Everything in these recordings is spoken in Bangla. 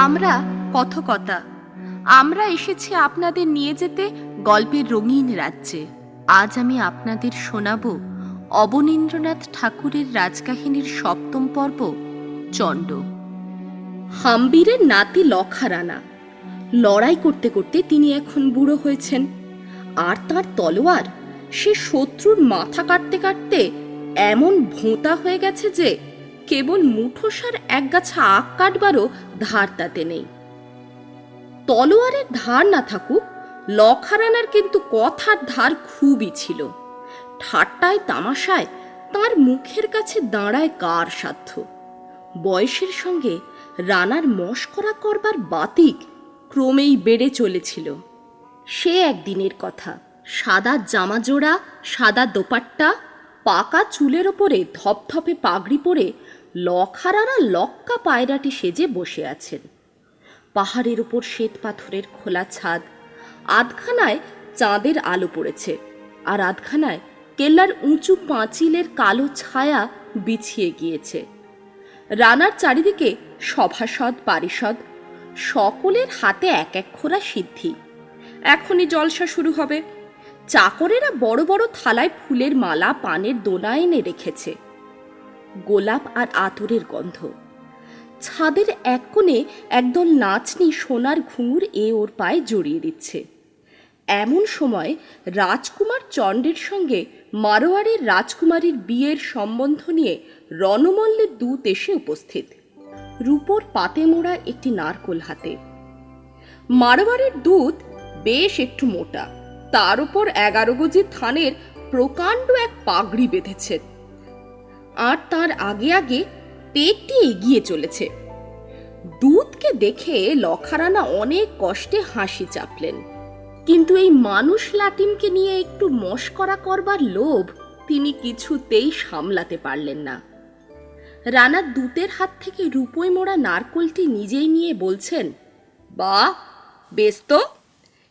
আমরা কথকতা, আমরা এসেছি আপনাদের নিয়ে যেতে গল্পের রঙিন রাজ্যে। আজ আমি আপনাদের শোনাব অবনীন্দ্রনাথ ঠাকুরের রাজকাহিনীর সপ্তম পর্ব, চণ্ড। হাম্বিরের নাতি লখারানা। লড়াই করতে করতে তিনি এখন বুড়ো হয়েছেন, আর তার তলোয়ার সে শত্রুর মাথা কাটতে কাটতে এমন ভোঁতা হয়ে গেছে যে কেবল মুঠোসার একগাছা আখ কাটবারও ধার তাতে নেই। তলোয়ারের ধার না থাকুক, লখারানার কিন্তু কথার ধার খুবই ছিল। ঠাট্টায় তামাশায় তার মুখের কাছে দাঁড়ায় কার সাধ্য। বয়সের সঙ্গে রানার মশকরা করবার বাতিক ক্রমেই বেড়ে চলেছিল। সে একদিনের কথা, সাদা জামাজোড়া, সাদা দোপাট্টা, পাকা চুলের ওপরে ধপধপে পাগড়ি পরে লখারানা লক্কা পায়রাটি সেজে বসে আছেন। পাহাড়ের ওপর শ্বেত পাথরের খোলা ছাদ, আধখানায় চাঁদের আলো পড়েছে, আর আধখানায় কেল্লার উঁচু পাঁচিলের কালো ছায়া বিছিয়ে গিয়েছে। রানার চারিদিকে সভাসদ পারিষদ, সকলের হাতে এক এক খোলা সিদ্ধি। এখনই জলসা শুরু হবে। চাকরেরা বড় বড় থালায় ফুলের মালা, পানের দোনা এনে রেখেছে। গোলাপ আর আতরের গন্ধ। ছাদের এক কোণে একদল নাচনি সোনার ঘুঙুর ওর পায়ে জড়িয়ে দিচ্ছে। এমন সময় রাজকুমার চণ্ডের সঙ্গে মারোয়ারের রাজকুমারীর বিয়ের সম্বন্ধ নিয়ে রণমল্লের দূত এসে উপস্থিত, রূপোর পাতে মোড়া একটি নারকোল হাতে। মারোয়ারের দূত বেশ একটু মোটা, তার উপর 11 গজি থানের প্রকাণ্ড এক পাগড়ি বেঁধেছেন, আর তার আগে আগে পেটটি এগিয়ে চলেছে। দূতকে দেখে লখারানা অনেক কষ্টে হাসি চাপলেন, কিন্তু এই মানুষ লাটিমকে নিয়ে একটু মশকরা করবার লোভ তিনি কিছুতেই সামলাতে পারলেন না। রানা দূতের হাত থেকে রূপোয় মোড়া নারকোলটি নিজেই নিয়ে বলছেন, বাহ, বেশ তো,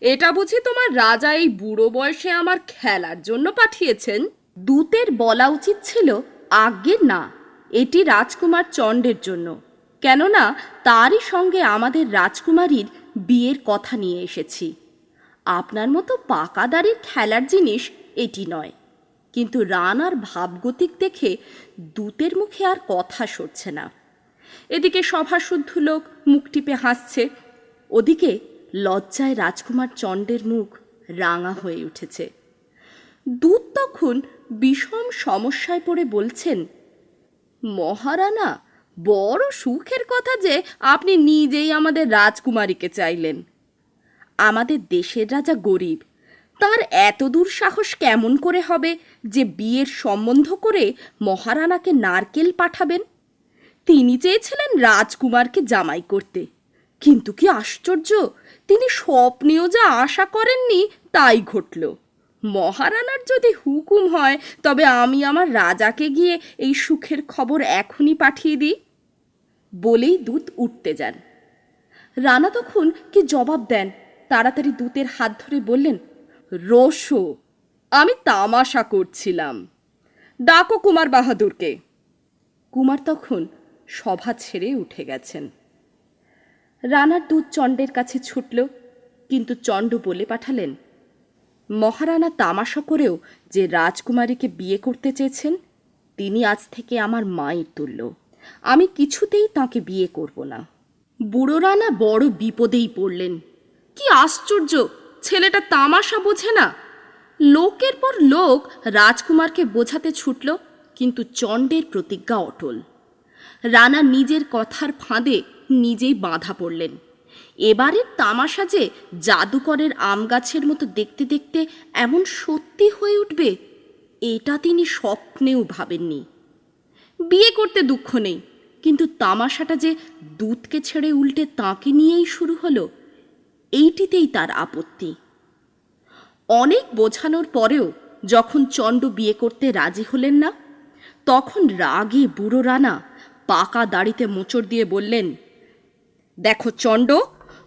এটা বুঝি তোমার রাজা এই বুড়ো বয়সে আমার খেলার জন্য পাঠিয়েছেন? দূতের বলা উচিত ছিল, আজ্ঞে না, এটি রাজকুমার চণ্ডের জন্য, কেননা তারই সঙ্গে আমাদের রাজকুমারীর বিয়ের কথা নিয়ে এসেছি। আপনার মতো পাকাদারির খেলার জিনিস এটি নয়। কিন্তু রানার ভাবগতিক দেখে দূতের মুখে আর কথা সরছে না। এদিকে সভাশুদ্ধ লোক মুখ টিপে হাসছে, ওদিকে লজ্জায় রাজকুমার চণ্ডের মুখ রাঙা হয়ে উঠেছে। দূত তখন বিষম সমস্যায় পড়ে বলছেন, মহারানা, বড় সুখের কথা যে আপনি নিজেই আমাদের রাজকুমারীকে চাইলেন। আমাদের দেশের রাজা গরিব, তার এত দূর সাহস কেমন করে হবে যে বিয়ের সম্বন্ধ করে মহারানাকে নারকেল পাঠাবেন? তিনি চেয়েছিলেন রাজকুমারকে জামাই করতে, কিন্তু কি আশ্চর্য, তিনি স্বপ্নেও যা আশা করেননি তাই ঘটল। মহারানার যদি হুকুম হয় তবে আমি আমার রাজাকে গিয়ে এই সুখের খবর এখনই পাঠিয়ে দিই। বলেই দূত উঠতে যান। রানা তখন কি জবাব দেন? তাড়াতাড়ি দূতের হাত ধরে বললেন, রোশো, আমি তামাশা করছিলাম, ডাকো কুমার বাহাদুরকে। কুমার তখন সভা ছেড়ে উঠে গেছেন। রানার দূত চণ্ডের কাছে ছুটল, কিন্তু চণ্ড বলে পাঠালেন, মহারানা তামাশা করেও যে রাজকুমারীকে বিয়ে করতে চেয়েছেন তিনি আজ থেকে আমার মায়ের তুল্য। আমি কিছুতেই তাকে বিয়ে করব না। বুড়ো রানা বড় বিপদেই পড়লেন। কি আশ্চর্য, ছেলেটা তামাশা বোঝে না। লোকের পর লোক রাজকুমারকে বোঝাতে ছুটল, কিন্তু চণ্ডের প্রতিজ্ঞা অটল। রানা নিজের কথার ফাঁদে নিজেই বাঁধা পড়লেন। এবারের তামাশা যে জাদুকরের আম গাছের মতো দেখতে দেখতে এমন সত্যি হয়ে উঠবে, এটা তিনি স্বপ্নেও ভাবেননি। বিয়ে করতে দুঃখ নেই, কিন্তু তামাশাটা যে দূতকে ছেড়ে উল্টে তাঁকে নিয়েই শুরু হলো, এইটিতেই তার আপত্তি। অনেক বোঝানোর পরেও যখন চণ্ড বিয়ে করতে রাজি হলেন না, তখন রাগে বুড়ো রানা পাকা দাড়িতে মোচড় দিয়ে বললেন, দেখো চণ্ড,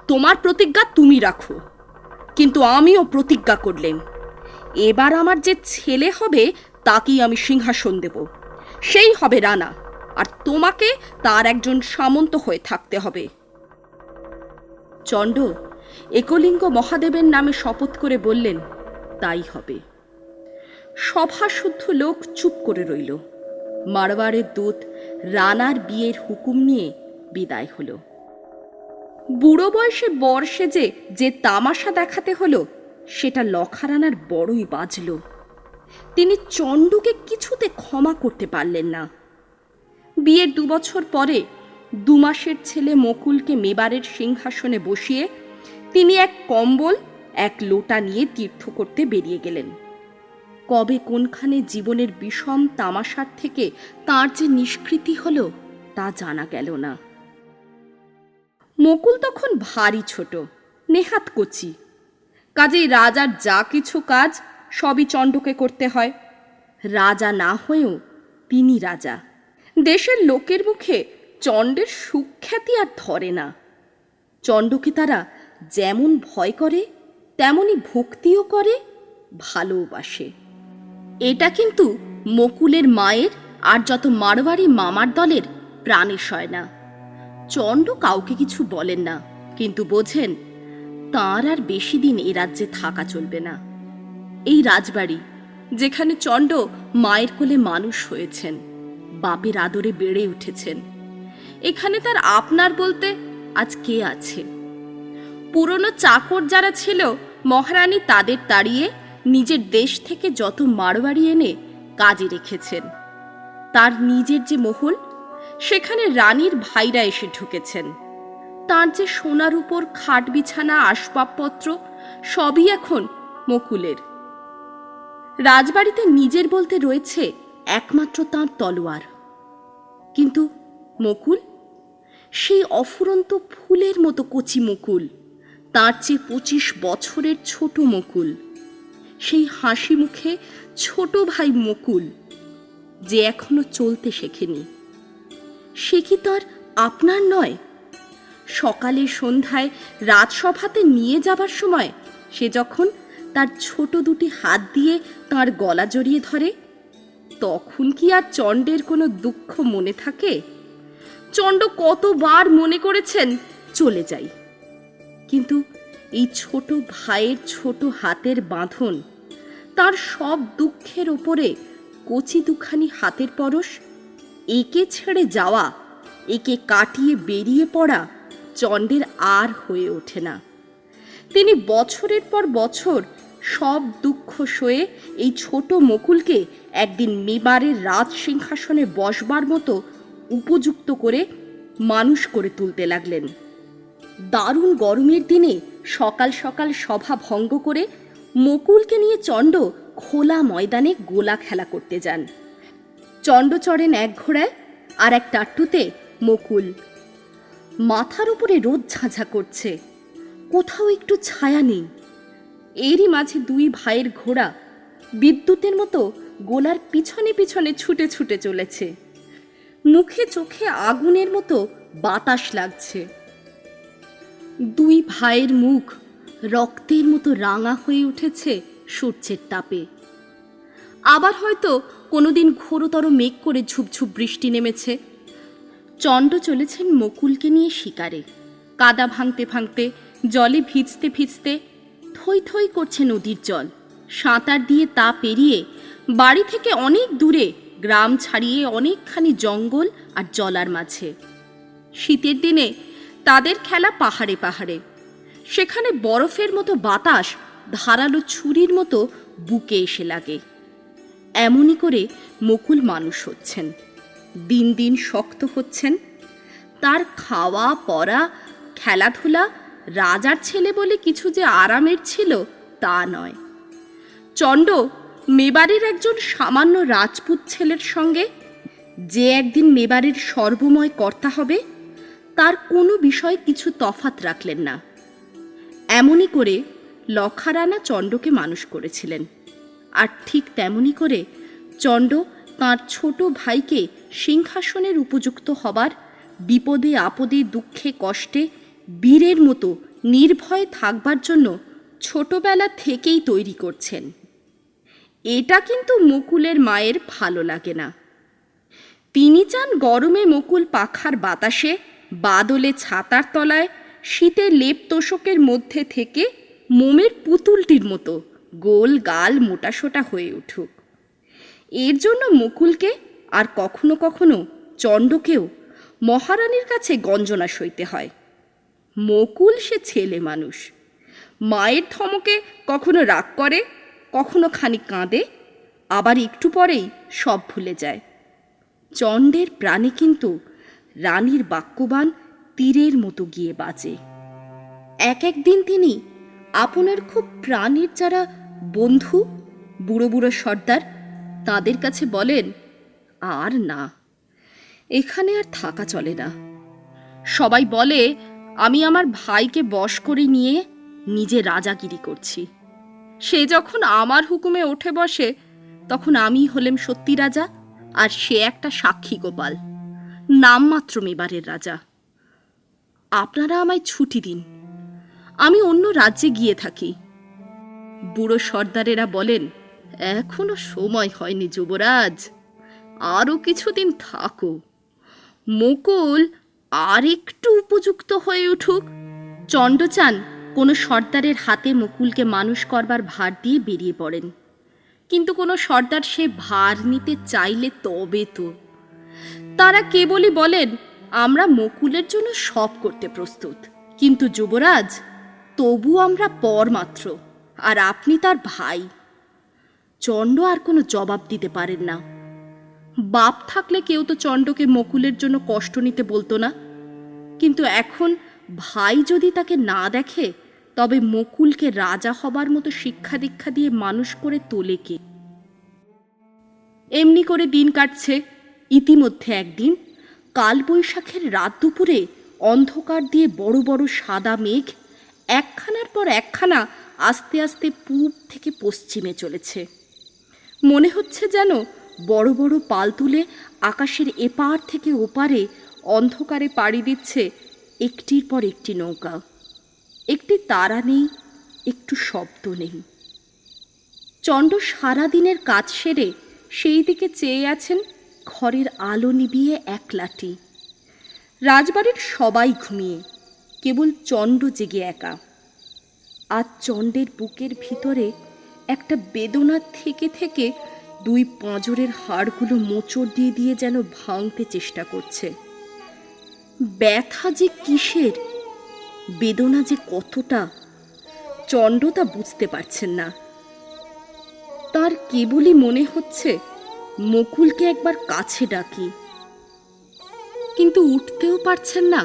তোমার প্রতিজ্ঞা তুমি রাখো, কিন্তু আমিও প্রতিজ্ঞা করলেন, এবার আমার যে ছেলে হবে তাকেই আমি সিংহাসন দেব, সেই হবে রানা, আর তোমাকে তার একজন সামন্ত হয়ে থাকতে হবে। চণ্ড একলিঙ্গ মহাদেবের নামে শপথ করে বললেন, তাই হবে। সভাশুদ্ধ লোক চুপ করে রইল। মারওয়ারের দূত রানার বিয়ের হুকুম নিয়ে বিদায় হলো। বুড়ো বয়সে বর সেজে যে তামাশা দেখাতে হলো, সেটা লখারানার বড়ই বাজল। তিনি চণ্ডকে কিছুতে ক্ষমা করতে পারলেন না। বিয়ের 2 বছর পরে 2 মাসের ছেলে মকুলকে মেবারের সিংহাসনে বসিয়ে তিনি এক কম্বল, এক লোটা নিয়ে তীর্থ করতে বেরিয়ে গেলেন। কবে কোনখানে জীবনের বিষম তামাশার থেকে তার যে নিষ্কৃতি হলো তা জানা গেল না। মকুল তখন ভারী ছোট, নেহাত কচি। কাজেই রাজার যা কিছু কাজ সবই চণ্ডকে করতে হয়। রাজা না হয়েও তিনি রাজা। দেশের লোকের মুখে চণ্ডের সুখ্যাতি আর ধরে না। চণ্ডকে তারা যেমন ভয় করে তেমনি ভক্তিও করে, ভালোবাসে। এটা কিন্তু মকুলের মায়ের আর যত মারওয়ারি মামার দলের প্রাণে সয় না। চণ্ড কাউকে কিছু বলেন না, কিন্তু বোঝেন তাঁর আর বেশি দিন এ রাজ্যে থাকা চলবে না। এই রাজবাড়ি, যেখানে চণ্ড মায়ের কোলে মানুষ হয়েছেন, বাপের আদরে বেড়ে উঠেছেন, এখানে তার আপনার বলতে আজ কে আছে? পুরনো চাকর যারা ছিল, মহারানী তাদের তাড়িয়ে নিজের দেশ থেকে যত মারওয়ারি এনে কাজে রেখেছেন। তার নিজের যে মহল, সেখানে রানীর ভাইরা এসে ঢুকেছেন। তার যে সোনার উপর খাট বিছানা আসবাবপত্র সবই এখন মকুলের। রাজবাড়িতে নিজের বলতে রয়েছে একমাত্র তাঁর তলোয়ার। কিন্তু মকুল, সেই অফুরন্ত ফুলের মতো কচি মকুল, তার চেয়ে 25 বছরের ছোট মকুল, সেই হাসি মুখে ছোট ভাই মকুল, যে এখনো চলতে শেখেনি, সে কি তার আপনার নয়? সকালে সন্ধ্যায় রাজসভাতে নিয়ে যাবার সময় সে যখন তার ছোট 2টি হাত দিয়ে তার গলা জড়িয়ে ধরে, তখন কি আর চণ্ডের কোনো দুঃখ মনে থাকে? চণ্ড কতবার মনে করেছেন চলে যাই, কিন্তু এই ছোট ভাইয়ের ছোট হাতের বাঁধন, তার সব দুঃখের ওপরে কচি 2খানি হাতের পরশ, একে ছেড়ে যাওয়া, একে কাটিয়ে বেরিয়ে পড়া চণ্ডের আর হয়ে ওঠে না। তিনি বছরের পর বছর সব দুঃখ সয়ে এই ছোট মকুলকে একদিন মেবারের রাজ সিংহাসনে বসবার মতো উপযুক্ত করে মানুষ করে তুলতে লাগলেন। দারুণ গরমের দিনে সকাল সকাল সভা ভঙ্গ করে মকুলকে নিয়ে চণ্ড খোলা ময়দানে গোলা খেলা করতে যান। চণ্ড চড়েন এক ঘোড়ায়, আর এক টাট্টুতে মকুল। মাথার উপরে রোদ ঝাঁঝা করছে, কোথাও একটু ছায়া নেই। এরই মাঝে 2 ভাইয়ের ঘোড়া বিদ্যুতের মতো গোলার পিছনে পিছনে ছুটে ছুটে চলেছে। মুখে চোখে আগুনের মতো বাতাস লাগছে। 2 ভাইয়ের মুখ রক্তের মতো রাঙা হয়ে উঠেছে সূর্যের তাপে। আবার হয়তো কোনোদিন ঘোরতর মেঘ করে ঝুপঝুপ বৃষ্টি নেমেছে। চণ্ড চলেছেন মকুলকে নিয়ে শিকারে। কাদা ভাঙতে ভাঙতে, জলে ভিজতে ভিজতে থই থই করছে নদীর জল। সাঁতার দিয়ে তা পেরিয়ে বাড়ি থেকে অনেক দূরে, গ্রাম ছাড়িয়ে অনেকখানি জঙ্গল আর জলার মাঝে। শীতের দিনে তাদের খেলা পাহাড়ে পাহাড়ে। সেখানে বরফের মতো বাতাস ধারালো ছুরির মতো বুকে এসে লাগে। এমনই করে মকুল মানুষ হচ্ছেন, দিন দিন শক্ত হচ্ছেন। তার খাওয়া পড়া খেলাধুলা রাজার ছেলে বলে কিছু যে আরামের ছিল তা নয়। চণ্ড মেবারের একজন সামান্য রাজপুত ছেলের সঙ্গে যে একদিন মেবারের সর্বময় কর্তা হবে, তার কোনো বিষয়ে কিছু তফাৎ রাখলেন না। এমনই করে লখারানা চণ্ডকে মানুষ করেছিলেন। আর ঠিক তেমনি করে চণ্ড তাঁর ছোট ভাইকে সিংহাসনের উপযুক্ত হবার, বিপদে আপদে দুঃখে কষ্টে বীরের মতো নির্ভয়ে থাকবার জন্য ছোটবেলা থেকেই তৈরি করছেন। এটা কিন্তু মকুলের মায়ের ভালো লাগে না। তিনি চান গরমে মকুল পাখার বাতাসে, বাদলে ছাতার তলায় শীতের লেপ তোষকের মধ্যে থেকে মোমের পুতুলটির মতো গোল গাল মোটাসোটা হয়ে উঠুক। এর জন্য মুকুলকে আর কখনো কখনো চণ্ডকেও মহারানীর কাছে গঞ্জনা সইতে হয়। মুকুল সে ছেলে মানুষ, মায়ের ধমকে কখনো রাগ করে, কখনো খানিক কাঁদে, আবার একটু পরেই সব ভুলে যায়। চণ্ডের প্রাণে কিন্তু রানীর বাক্যবাণ তীরের মতো গিয়ে বাজে। এক একদিন তিনি আপনার খুব প্রাণের যারা বন্ধু, বুড়ো বুড়ো সর্দার, তাদের কাছে বলেন, আর না, এখানে আর থাকা চলে না। সবাই বলে আমি আমার ভাইকে বশ করে নিয়ে নিজে রাজাগিরি করছি। সে যখন আমার হুকুমে ওঠে বসে, তখন আমি হলেম সত্যি রাজা, আর সে একটা সাক্ষী গোপাল, নামমাত্র মেবারের রাজা। আপনারা আমায় ছুটি দিন, আমি অন্য রাজ্যে গিয়ে থাকি। বুড়ো সর্দারেরা বলেন, এখনো সময় হয়নি যুবরাজ, আরও কিছুদিন থাকো। মুকুল আর একটু উপযুক্ত হয়ে উঠুক। চণ্ড চান কোনো সর্দারের হাতে মুকুলকে মানুষ করবার ভার দিয়ে বেরিয়ে পড়েন, কিন্তু কোনো সর্দার সে ভার নিতে চাইলে তবে তো। তারা কেবলই বলেন, আমরা মুকুলের জন্য সব করতে প্রস্তুত, কিন্তু যুবরাজ, তবু আমরা পর মাত্র, আর আপনি তার ভাই। চণ্ড আর কোনো জবাব দিতে পারেন না। বাপ থাকলে কেউ তো চণ্ডকে মুকুলের জন্য কষ্ট নিতে বলতো না, কিন্তু এখন ভাই যদি তাকে না দেখে, তবে মুকুলকে রাজা হবার মতো শিক্ষা দীক্ষা দিয়ে মানুষ করে তোলে কে? এমনি করে দিন কাটছে। ইতিমধ্যে একদিন কালবৈশাখের রাত দুপুরে অন্ধকার দিয়ে বড় বড় সাদা মেঘ একখানার পর একখানা আস্তে আস্তে পূব থেকে পশ্চিমে চলেছে। মনে হচ্ছে যেন বড় বড় পাল তুলে আকাশের এপার থেকে ওপারে অন্ধকারে পাড়ি দিচ্ছে একটির পর একটি নৌকা। একটি তারা নেই, একটু শব্দ নেই। চণ্ড সারাদিনের কাজ সেরে সেই দিকে চেয়ে আছেন, ঘরের আলো নিভিয়ে একলাটি। রাজবাড়ির সবাই ঘুমিয়ে, কেবল চণ্ড জেগে একা। আজ চণ্ডের বুকের ভিতরে একটা বেদনা থেকে থেকে দুই পাঁজরের হাড়গুলো মোচড় দিয়ে দিয়ে যেন ভাঙতে চেষ্টা করছে। ব্যথা যে কিসের, বেদনা যে কতটা, চণ্ড তা বুঝতে পারছেন না। তার কেবলই মনে হচ্ছে মুকুলকে একবার কাছে ডাকি, কিন্তু উঠতেও পারছেন না,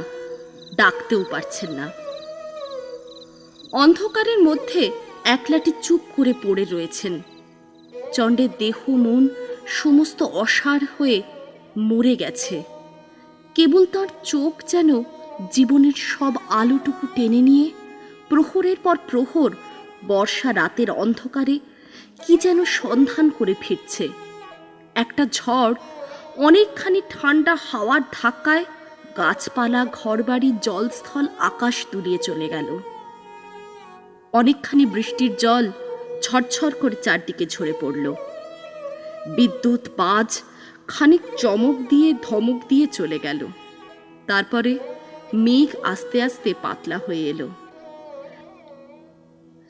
ডাকতেও পারছেন না। অন্ধকারের মধ্যে একলাটি চুপ করে পড়ে রয়েছেন। চণ্ডের দেহ মন সমস্ত অসাড় হয়ে মরে গেছে। কেবল তার চোখ যেন জীবনের সব আলোটুকু টেনে নিয়ে প্রহরের পর প্রহর বর্ষা রাতের অন্ধকারে কি যেন সন্ধান করে ফিরছে। একটা ঝড় অনেকখানি ঠান্ডা হাওয়ার ধাক্কায় গাছপালা, ঘরবাড়ি, জলস্থল, আকাশ দুলিয়ে চলে গেল। অনেকখানি বৃষ্টির জল ঝরঝর করে চারদিকে ঝরে পড়ল। বিদ্যুৎ বাজ খানিক চমক দিয়ে ধমক দিয়ে চলে গেল। তারপরে মেঘ আস্তে আস্তে পাতলা হয়ে এলো।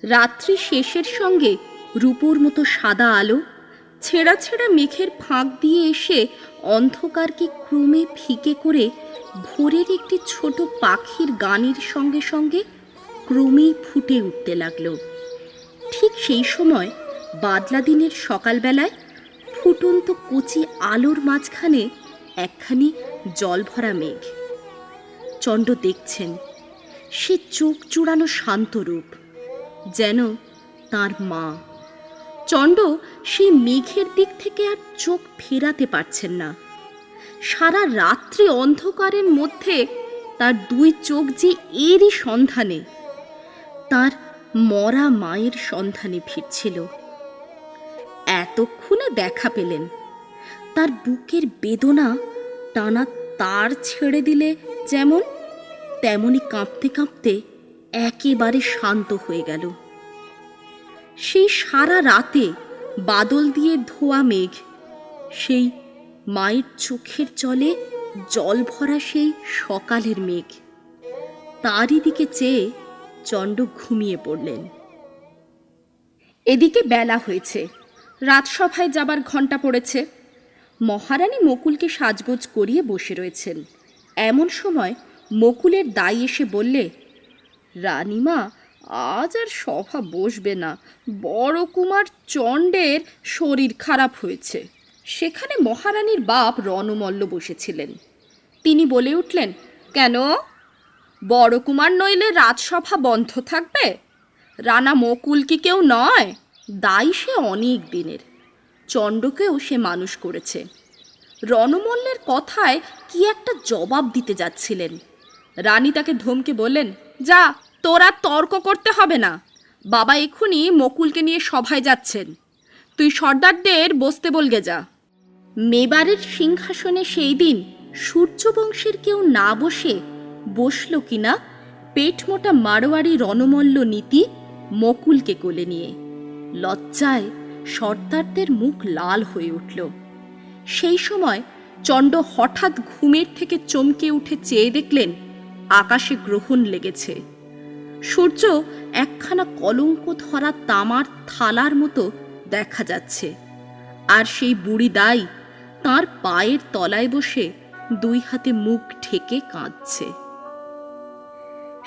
রাত্রি শেষের সঙ্গে রূপোর মতো সাদা আলো ছেঁড়া ছেঁড়া মেঘের ফাঁক দিয়ে এসে অন্ধকারকে ক্রমে ফিকে করে ভোরের একটি ছোট পাখির গানের সঙ্গে সঙ্গে ক্রমেই ফুটে উঠতে লাগলো। ঠিক সেই সময় বাদলা দিনের সকালবেলায় ফুটন্ত কচি আলোর মাঝখানে একখানি জল ভরা মেঘ। চণ্ড দেখছেন, সে চোখ জুড়ানো শান্ত রূপ, যেন তার মা। চণ্ড সেই মেঘের দিক থেকে আর চোখ ফেরাতে পারছেন না। সারা রাত্রি অন্ধকারের মধ্যে তার দুই চোখ যে এরই সন্ধানে, তার মরা মায়ের সন্ধানে ফিরছিল। এতক্ষণে দেখা পেলেন। তার বুকের বেদনা টানা তার ছেড়ে দিলে যেমন, তেমনি কাঁপতে কাঁপতে একেবারে শান্ত হয়ে গেল। সেই সারা রাতে বাদল দিয়ে ধোয়া মেঘ, সেই মায়ের চোখের জলে জল ভরা সেই সকালের মেঘ, তারই দিকে চেয়ে চণ্ড ঘুমিয়ে পড়লেন। এদিকে বেলা হয়েছে, রাজসভায় যাবার ঘণ্টা পড়েছে। মহারানী মুকুলকে সাজগোজ করিয়ে বসে রয়েছেন। এমন সময় মুকুলের দাই এসে বললে, রানীমা, আজ আর সভা বসবে না, বড় কুমার চণ্ডের শরীর খারাপ হয়েছে। সেখানে মহারানীর বাপ রণমল্ল বসেছিলেন। তিনি বলে উঠলেন, কেন, বড় কুমার নইলে রাজসভা বন্ধ থাকবে? রানা মুকুল কি কেউ নয়? দাই সে অনেক দিনের, চণ্ডকেও সে মানুষ করেছে। রণমল্লের কথায় কি একটা জবাব দিতে যাচ্ছিলেন। রানী তাকে ধমকে বললেন, যা, তোরা তর্ক করতে হবে না, বাবা এক্ষুনি মুকুলকে নিয়ে সভায় যাচ্ছেন, তুই সর্দারদের বসতে বলগে যা। মেবারের সিংহাসনে সেই দিন সূর্যবংশের কেউ না বসে বসল কিনা পেট মোটা মারোয়ারি রণমল্ল নীতি মুকুলকে কোলে নিয়ে। লজ্জায় সর্দারদের মুখ লাল হয়ে উঠল। সেই সময় চণ্ড হঠাৎ ঘুমের থেকে চমকে উঠে চেয়ে দেখলেন আকাশে গ্রহণ লেগেছে। সূর্য একখানা কলঙ্ক ধরা তামার থালার মতো দেখা যাচ্ছে, আর সেই বুড়ি দাই তাঁর পায়ের তলায় বসে দুই হাতে মুখ ঢেকে কাঁদছে।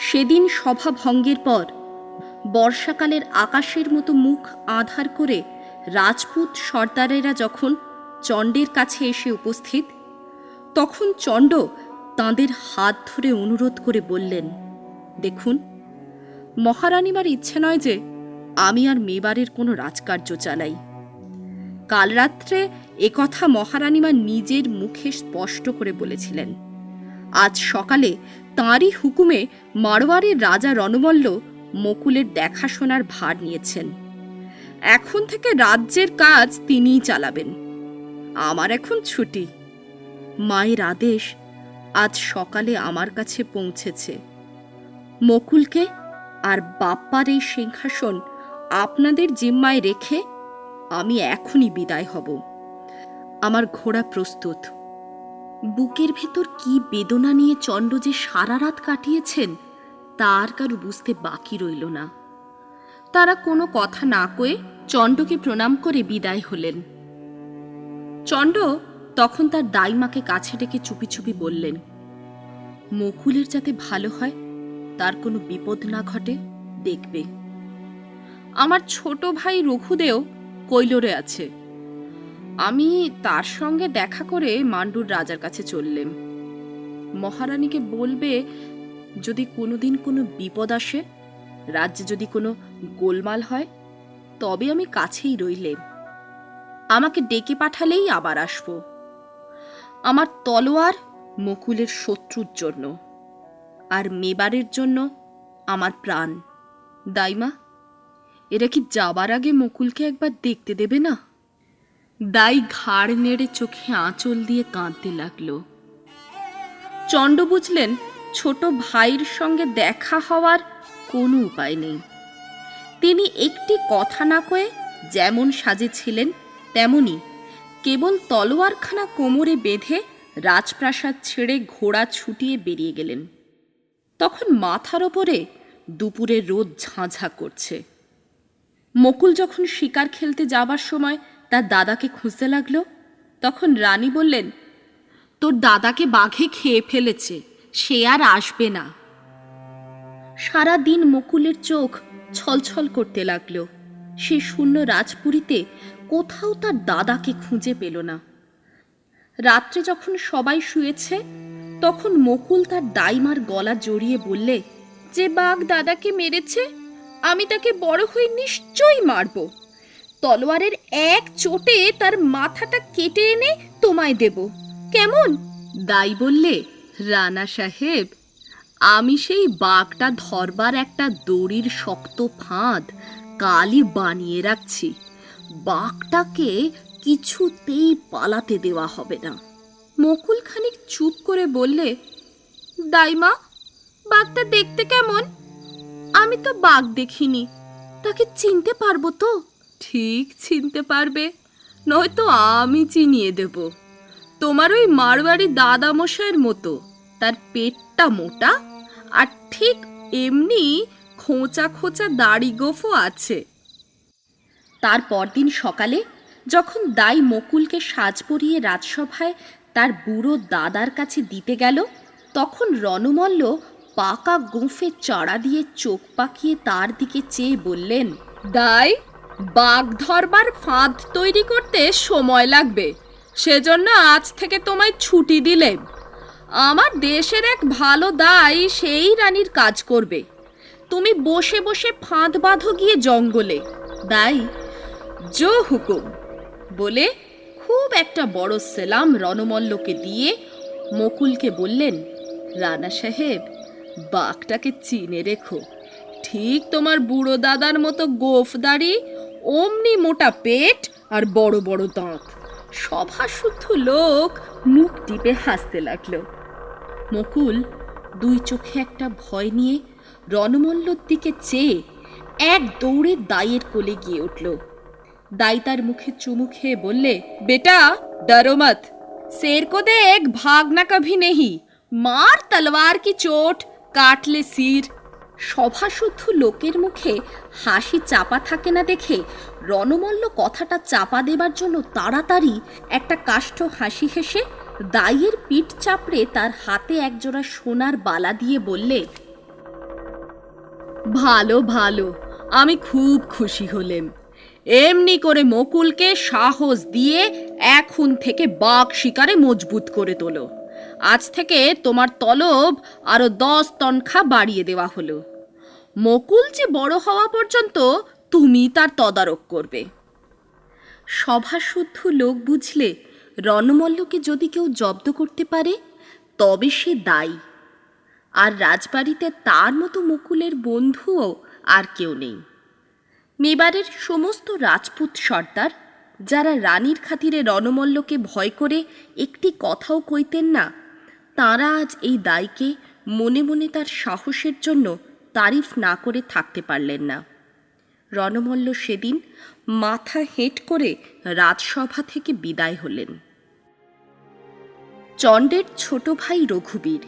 সেদিন সভা ভঙ্গের পর বর্ষাকালের আকাশের মতো মুখ আঁধার করে রাজপুত সর্দারেরা যখন চণ্ডের কাছে এসে উপস্থিত, তখন চণ্ড তাঁদের হাত ধরে অনুরোধ করে বললেন, দেখুন, মহারানীমার ইচ্ছে নয় যে আমি আর মেবারের কোনো রাজকার্য চালাই। কাল রাত্রে একথা মহারানীমা নিজের মুখে স্পষ্ট করে বলেছিলেন। আজ সকালে তাঁরই হুকুমে মারওয়ারের রাজা রণমল্ল মুকুলের দেখাশোনার ভার নিয়েছেন। এখন থেকে রাজ্যের কাজ তিনিই চালাবেন। আমার এখন ছুটি। মায়ের আদেশ আজ সকালে আমার কাছে পৌঁছেছে। মুকুলকে আর বাপ্পার এই সিংহাসন আপনাদের জিম্মায় রেখে আমি এখনই বিদায় হব। আমার ঘোড়া প্রস্তুত। বুকের ভেতর কি বেদনা নিয়ে চণ্ড যে সারা রাত কাটিয়েছেন তার কারো বুঝতে বাকি রইল না। তারা কোনো কথা না কয়ে চণ্ডকে প্রণাম করে বিদায় হলেন। চণ্ড তখন তার দাইমাকে কাছে ডেকে চুপি চুপি বললেন, মুকুলের যাতে ভালো হয়, তার কোনো বিপদ না ঘটে দেখবে। আমার ছোট ভাই রঘুদেও কৈলোরে আছে। আমি তার সঙ্গে দেখা করে মান্ডুর রাজার কাছে চললেম। মহারানীকে বলবে, যদি কোনোদিন কোনো বিপদ আসে, রাজ্যে যদি কোনো গোলমাল হয়, তবে আমি কাছেই রইলেম। আমাকে ডেকে পাঠালেই আবার আসব। আমার তলোয়ার মুকুলের শত্রুর জন্য, আর মেবারের জন্য আমার প্রাণ। দাইমা, এরা কি যাবার আগে মুকুলকে একবার দেখতে দেবে না? দাই ঘাড় নেড়ে চোখে আঁচল দিয়ে কাঁদতে লাগল। চণ্ড বুঝলেন ছোট ভাইয়ের সঙ্গে দেখা হওয়ার কোনো উপায় নেই। তিনি একটি কথা না কয়ে যেমন সাজে ছিলেন তেমনি কেবল তলোয়ারখানা কোমরে বেঁধে রাজপ্রাসাদ ছেড়ে ঘোড়া ছুটিয়ে বেরিয়ে গেলেন। তখন মাথার ওপরে দুপুরের রোদ ঝাঁঝা করছে। মুকুল যখন শিকার খেলতে যাবার সময় তার দাদাকে খুঁজতে লাগলো, তখন রানী বললেন, তোর দাদাকে বাঘে খেয়ে ফেলেছে, সে আর আসবে না। সারা দিন মুকুলের চোখ ছলছল করতে লাগলো। সে শূন্য রাজপুরীতে কোথাও তার দাদাকে খুঁজে পেল না। রাত্রে যখন সবাই শুয়েছে, তখন মুকুল তার দাইমার গলা জড়িয়ে বললে, যে বাঘ দাদাকে মেরেছে আমি তাকে বড় হয়ে নিশ্চয়ই মারব। তলোয়ারের এক চোটে তার মাথাটা কেটে এনে তোমায় দেব, কেমন? দাই বললে, রানা সাহেব, আমি সেই বাঘটা ধরবার একটা দড়ির শক্ত ফাঁদ কালই বানিয়ে রাখছি। বাঘটাকে কিছুতেই পালাতে দেওয়া হবে না। মুকুল খানিক চুপ করে বললে, দাইমা, বাঘটা দেখতে কেমন? আমি তো বাঘ দেখিনি, তাকে চিনতে পারবো তো? ঠিক চিনতে পারবে, নয়তো আমি চিনিয়ে দেব। তোমার ওই মারওয়ারি দাদামশাইয়ের মতো। তার পেটটা মোটা আর ঠিক এমনি খোঁচা খোঁচা দাড়ি গোফও আছে। তার পরদিন সকালে যখন দাই মকুলকে সাজ পরিয়ে রাজসভায় তার বুড়ো দাদার কাছে দিতে গেল, তখন রণমল্ল পাকা গোঁফে চাড়া দিয়ে চোখ পাকিয়ে তার দিকে চেয়ে বললেন, দাই, বাঘ ধরবার ফাঁদ তৈরি করতে সময় লাগবে, সেজন্য আজ থেকে তোমায় ছুটি দিলেম। আমার দেশের এক ভালো দাই সেই রানীর কাজ করবে, তুমি বসে বসে ফাঁদ বাঁধো গিয়ে জঙ্গলে। দাই জো হুকুম বলে খুব একটা বড় সেলাম রণমল্লকে দিয়ে মকুলকে বললেন, রানা সাহেব, বাঘটাকে চিনে রেখো, ঠিক তোমার বুড়ো দাদার মতো গোফ দাড়ি, অমনি মোটা পেট আর বড় বড় দাঁত। সভা শুদ্ধ লোক মুখ টিপে হাসতে লাগলো। মকুল দুই চোখে একটা ভয় নিয়ে রণমল্লর দিকে চেয়ে এক দৌড়ে দাইয়ের কোলে গিয়ে উঠল। দাই তার মুখে চুমু খেয়ে বললে, বেটা डरो मत, शेर को देख भागना कभी नहीं, मार तलवार की चोट काट ले सिर। সভাশুদ্ধ লোকের মুখে হাসি চাপা থাকে না দেখে রণমল্ল কথাটা চাপা দেবার জন্য তাড়াতাড়ি একটা কাষ্ঠ হাসি হেসে দাইয়ের পিঠ চাপড়ে তার হাতে একজোড়া সোনার বালা দিয়ে বললে, ভালো ভালো, আমি খুব খুশি হলেম। এমনি করে মকুলকে সাহস দিয়ে এখন থেকে বাঘ শিকারে মজবুত করে তোলো। আজ থেকে তোমার তলব আরো 10 তনখা বাড়িয়ে দেওয়া হলো। মকুল যে বড় হওয়া পর্যন্ত তুমি তার তদারক করবে। সভাশুদ্ধ লোক বুঝলে রণমল্লকে যদি কেউ জব্দ করতে পারে তবে সে দায়ী, আর রাজবাড়িতে তার মতো মকুলের বন্ধুও আর কেউ নেই। মেবারের সমস্ত রাজপুত সর্দার, যারা রানীর খাতিরে রণমল্লকে ভয় করে একটি কথাও কইতেন না, তাঁরা আজ এই দাইকে মনে মনে তার সাহসের জন্য তারিফ না করে থাকতে পারলেন না। রণমল্ল সেদিন মাথা হেঁট করে রাজসভা থেকে বিদায় হলেন। চণ্ডের ছোট ভাই রঘুবীর,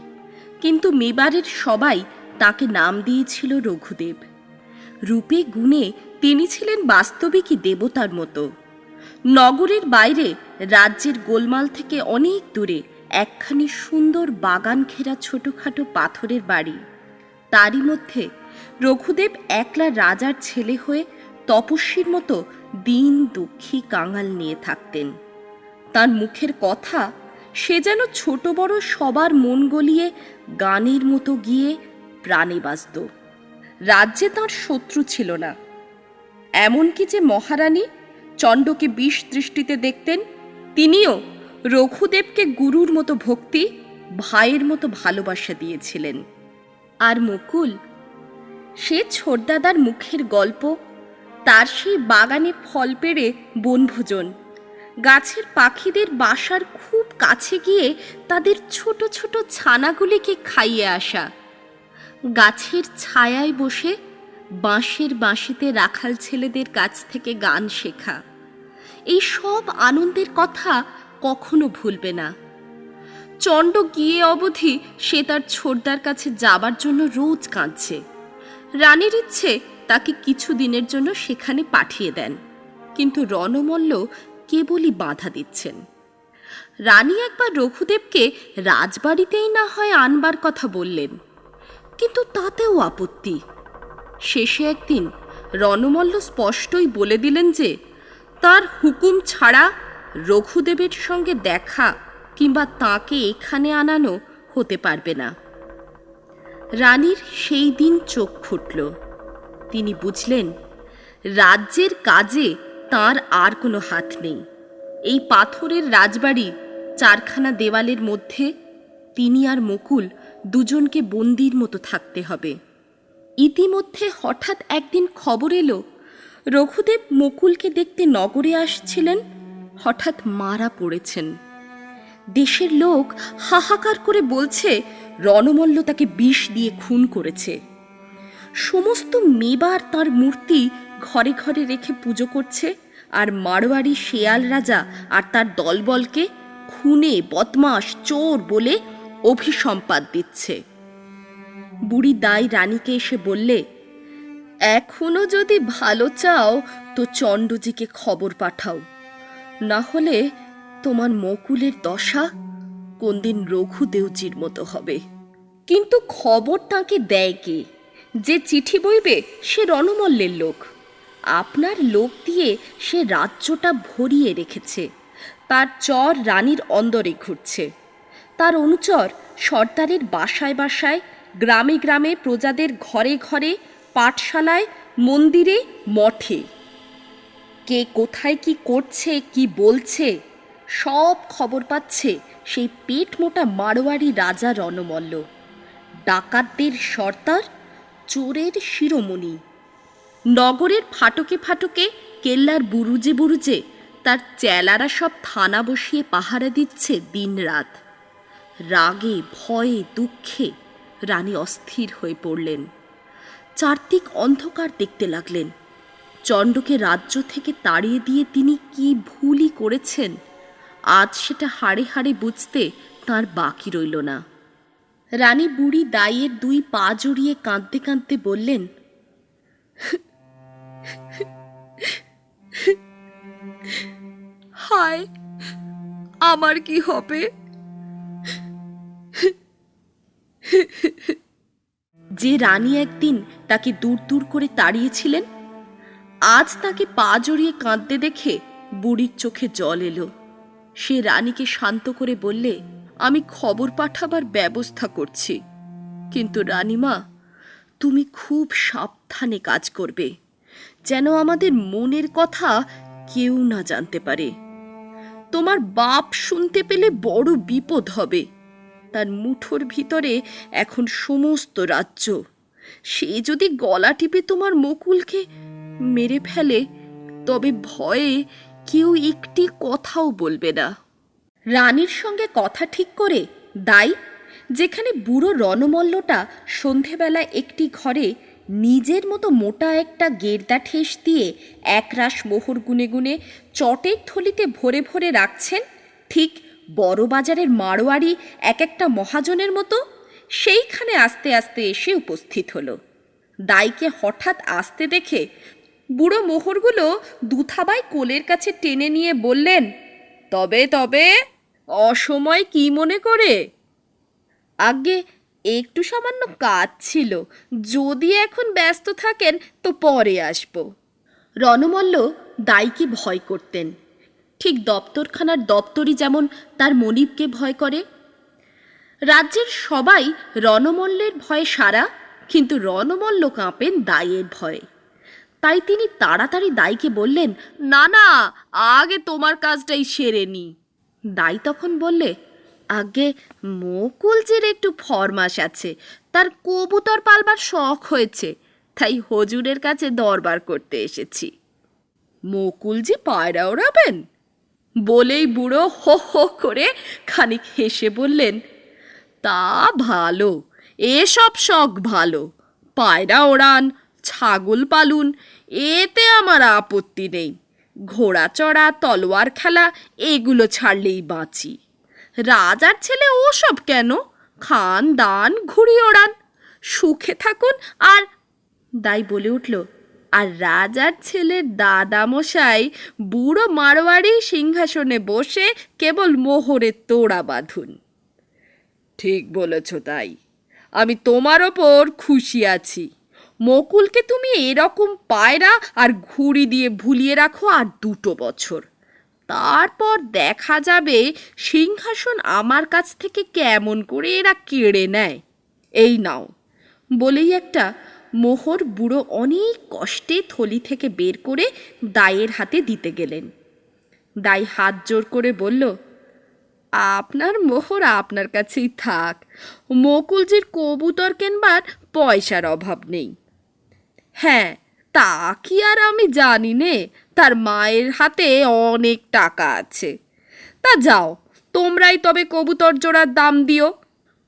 কিন্তু মেবারের সবাই তাকে নাম দিয়েছিল রঘুদেব। রূপে গুণে তিনি ছিলেন বাস্তবিকই দেবতার মতো। নগরের বাইরে রাজ্যের গোলমাল থেকে অনেক দূরে একখানি সুন্দর বাগান ঘেরা ছোটখাটো পাথরের বাড়ি, তারই মধ্যে রঘুদেব একলা রাজার ছেলে হয়ে তপস্বীর মতো দিন দুঃখী কাঙাল নিয়ে থাকতেন। তার মুখের কথা সে যেন ছোট বড় সবার মন গলিয়ে গানের মতো গিয়ে প্রাণে বাজত। রাজ্যে তাঁর শত্রু ছিল না, এমনকি যে মহারানী চণ্ডকে বিষ দৃষ্টিতে দেখতেন, তিনিও রঘুদেবকে গুরুর মতো ভক্তি, ভাইয়ের মতো ভালোবাসা দিয়েছিলেন। আর মুকুল, সে ছোটদাদার মুখের গল্প, তার সেই বাগানে ফল পেড়ে বনভোজন, গাছের পাখিদের বাসার খুব কাছে গিয়ে তাদের ছোট ছোট ছানাগুলিকে খাইয়ে আসা, গাছের ছায়ায় বসে বাঁশের বাঁশিতে রাখাল ছেলেদের কাছ থেকে গান শেখা, এই সব আনন্দের কথা কখনো ভুলবে না। চণ্ড গিয়ে অবধি সে তার ছোটদার কাছে যাবার জন্য রোজ কাঁদছে। রানীর ইচ্ছে তাকে কিছু দিনের জন্য সেখানে পাঠিয়ে দেন, কিন্তু রণমল্ল কেবলই বাধা দিচ্ছেন। রানী একবার রঘুদেবকে রাজবাড়িতেই না হয় আনবার কথা বললেন, কিন্তু তাতেও আপত্তি। শেষে একদিন রণমল্ল স্পষ্টই বলে দিলেন যে তার হুকুম ছাড়া রঘুদেবের সঙ্গে দেখা কিংবা তাকে এখানে আনানো হতে পারবে না। রানীর সেই দিন চোখ ফুটল। তিনি বুঝলেন রাজ্যের কাজে তার আর কোনো হাত নেই। এই পাথরের রাজবাড়ি চারখানা দেওয়ালের মধ্যে তিনি আর মুকুল দুজনকে বন্দির মতো থাকতে হবে। ইতিমধ্যে হঠাৎ একদিন খবর এলো রঘুদেব মুকুলকে দেখতে নগরে আসছিলেন, হঠাৎ মারা পড়েছেন। দেশের লোক হাহাকার করে বলছে রণমল্ল তাকে বিষ দিয়ে খুন করেছে। সমস্ত মেবার তার মূর্তি ঘরে ঘরে রেখে পুজো করছে, আর মারোয়ারি শেয়াল রাজা আর তার দলবলকে খুনে, বদমাশ, চোর বলে অভিসম্পাদ দিচ্ছে। বুড়ি দাই রানীকে এসে বললে, এখনো যদি ভালো চাও তো চণ্ডজিকে খবর পাঠাও, না হলে তোমার মকুলের দশা কোনদিন রঘুদেওজির মতো হবে। কিন্তু খবর তাকে দেয় কে? যে চিঠি বইবে সে রণমল্লের লোক। আপনার লোক দিয়ে সে রাজ্যটা ভরিয়ে রেখেছে। তার চর রানীর অন্দরে ঘুরছে। তার অনুচর সর্দারের বাসায় বাসায়, গ্রামে গ্রামে, প্রজাদের ঘরে ঘরে, পাঠশালায়, মন্দিরে, মঠে কে কোথায় কি করছে, কি বলছে, সব খবর পাচ্ছে সেই পেট মোটা মারোয়ারি রাজা রণমল্ল, ডাকাতদের সর্দার, চোরের শিরোমণি। নগরের ফাটকে ফাটকে, কেল্লার বুরুজে বুরুজে তার চেলারা সব থানা বসিয়ে পাহারা দিচ্ছে দিনরাত। রাগে, ভয়ে, দুঃখে রানী অস্থির হয়ে পড়লেন। চারদিক অন্ধকার দেখতে লাগলেন। চণ্ডকে রাজ্য থেকে তাড়িয়ে দিয়ে তিনি কি ভুলই করেছেন, আজ সেটা হাড়ে হাড়ে বুঝতে তাঁর বাকি রইল না। রানী বুড়ি দাইয়ের দুই পা জড়িয়ে কাঁদতে কাঁদতে বললেন, হায়, আমার কি হবে? যে রানী একদিন তাকে দূর দূর করে তাড়িয়েছিলেন, আজ তাকে পা জড়িয়ে কাঁদতে দেখে বুড়ির চোখে জল এলো। সে রানীকে শান্ত করে বললে, আমি খবর পাঠাবার ব্যবস্থা করছি, কিন্তু রানীমা, তুমি খুব সাবধানে কাজ করবে, যেন আমাদের মনের কথা কেউ না জানতে পারে। তোমার বাপ শুনতে পেলে বড় বিপদ হবে। তার মুঠোর ভিতরে এখন সমস্ত রাজ্য। সে যদি গলা টিপে তোমার মকুলকে মেরে ফেলে, তবে ভয়ে কেউ একটি কথাও বলবে না। রানীর সঙ্গে কথা ঠিক করে দাই, যেখানে বুড়ো রণমল্লটা সন্ধেবেলা একটি ঘরে নিজের মতো মোটা একটা গেরদা ঠেস দিয়ে একরাশ মোহর গুনে গুনে চটের থলিতে ভরে ভরে রাখছেন, ঠিক বড় বাজারের মারোয়ারি এক একটা মহাজনের মতো, সেইখানে আস্তে আস্তে এসে উপস্থিত হলো। দাইকে হঠাৎ আসতে দেখে বুড়ো মোহরগুলো দুথাবাই কোলের কাছে টেনে নিয়ে বললেন, তবে তবে অসময় কি মনে করে? আগে একটু সামান্য কাজ ছিল, যদি এখন ব্যস্ত থাকেন তো পরে আসব। রণমল্ল দাইকে ভয় করতেন, ঠিক দপ্তরখানার দপ্তরি যেমন তার মনিবকে ভয় করে। রাজ্যের সবাই রণমল্লের ভয়ে সারা, কিন্তু রণমল্ল কাঁপেন দাইয়ের ভয়ে। তাই তিনি তাড়াতাড়ি দাইকে বললেন, না না, আগে তোমার কাজটাই সেরে নি। দাই তখন বললে, আগে মকুলজির একটু ফরমাস আছে, তার কবুতর পালবার শখ হয়েছে, তাই হজুরের কাছে দরবার করতে এসেছি। মকুলজি পায়রা ওড়াবেন? বলেই বুড়ো হো হো করে খানিক হেসে বললেন, তা ভালো, এসব শখ ভালো। পায়রা ওড়ান, ছাগল পালুন, এতে আমার আপত্তি নেই। ঘোড়া চড়া, তলোয়ার খেলা এগুলো ছাড়লেই বাঁচি। রাজার ছেলে ওসব কেন? খান দান, ঘুড়ি ওড়ান, সুখে থাকুন। আর দাই বলে উঠল, আর রাজার ছেলের দাদামশাই বুড়ো মারোয়ারি সিংহাসনে বসে কেবল মোহরের তোড়া বাঁধুন। ঠিক বলেছ তাই, আমি তোমার ওপর খুশি আছি। মকুলকে তুমি এরকম পায়রা আর ঘুড়ি দিয়ে ভুলিয়ে রাখো আর 2 বছর, তারপর দেখা যাবে সিংহাসন আমার কাছ থেকে কেমন করে এরা কেড়ে নেয়। এই নাও। বলেই একটা মোহর বুড়ো অনেক কষ্টে থলি থেকে বের করে দাইয়ের হাতে দিতে গেলেন। দাই হাত জোর করে বলল, আপনার মোহর আপনার কাছেই থাক, মকুলজির কবুতর কেনবার পয়সার অভাব নেই। হ্যাঁ, তা কি আর আমি জানি নে, তার মায়ের হাতে অনেক টাকা আছে। তা যাও, তোমরাই তবে কবুতর জোড়ার দাম দিও।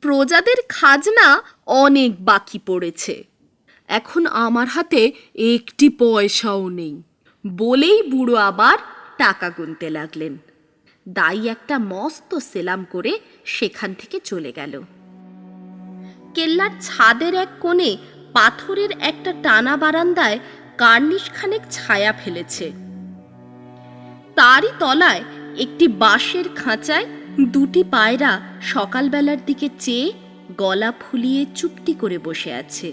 প্রজাদের খাজনা অনেক বাকি পড়েছে, এখন আমার হাতে একটি পয়সাও নেই। বলেই বুড়ো আবার টাকা গুনতে লাগলেন। দাই একটা মস্ত সেলাম করে সেখান থেকে চলে গেল। কেল্লার ছাদের এক কোণে পাথরের একটা টানা বারান্দায় কার্নিশ খানেক ছায়া ফেলেছে। তারই তলায় একটি বাঁশের খাঁচায় দুটি পায়রা সকালবেলার দিকে চেয়ে গলা ফুলিয়ে চুপটি করে বসে আছে।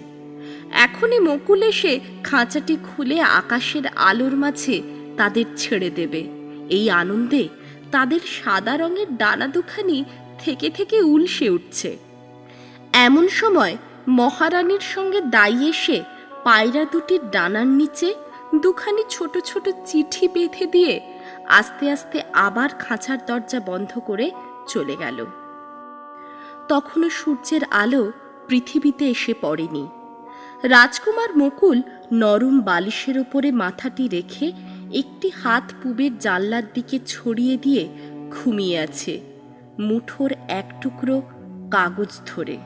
এখনই মুকুল এসে খাঁচাটি খুলে আকাশের আলোর মাঝে তাদের ছেড়ে দেবে। এই আনন্দে তাদের সাদা রঙের ডানা দুখানি থেকে থেকে উলসে উঠছে। এমন সময় মহারানীর সঙ্গে দাই এসে পায়রা দুটির ডানার নিচে দুখানি ছোট ছোট চিঠি বেঁধে দিয়ে আস্তে আস্তে আবার খাঁচার দরজা বন্ধ করে চলে গেল। তখনও সূর্যের আলো পৃথিবীতে এসে পড়েনি। রাজকুমার মুকুল নরম বালিশের ওপরে মাথাটি রেখে একটি হাত পুবের জানলার দিকে ছড়িয়ে দিয়ে ঘুমিয়ে আছে, মুঠোর এক টুকরো কাগজ ধরে।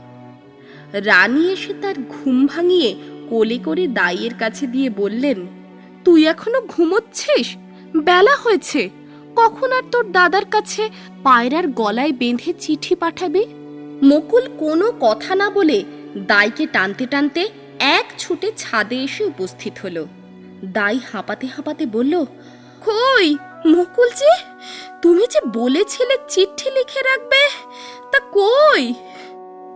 রানী এসে তার ঘুম ভাঙিয়ে কোলে করে দাইয়ের কাছে দিয়ে বললেন, তুই এখনো ঘুমোচ্ছিস? বেলা হয়েছে, কখন আর তোর দাদার কাছে পায়রার গলায় বেঁধে চিঠি পাঠাবি? মুকুল কোনো কথা না বলে দাইকে টানতে টানতে এক ছুটে ছাদে এসে উপস্থিত হলো। দাই হাঁপাতে হাঁপাতে বলল, কই মুকুল যে, তুমি যে বলেছিলে চিঠি লিখে রাখবে, তা কই?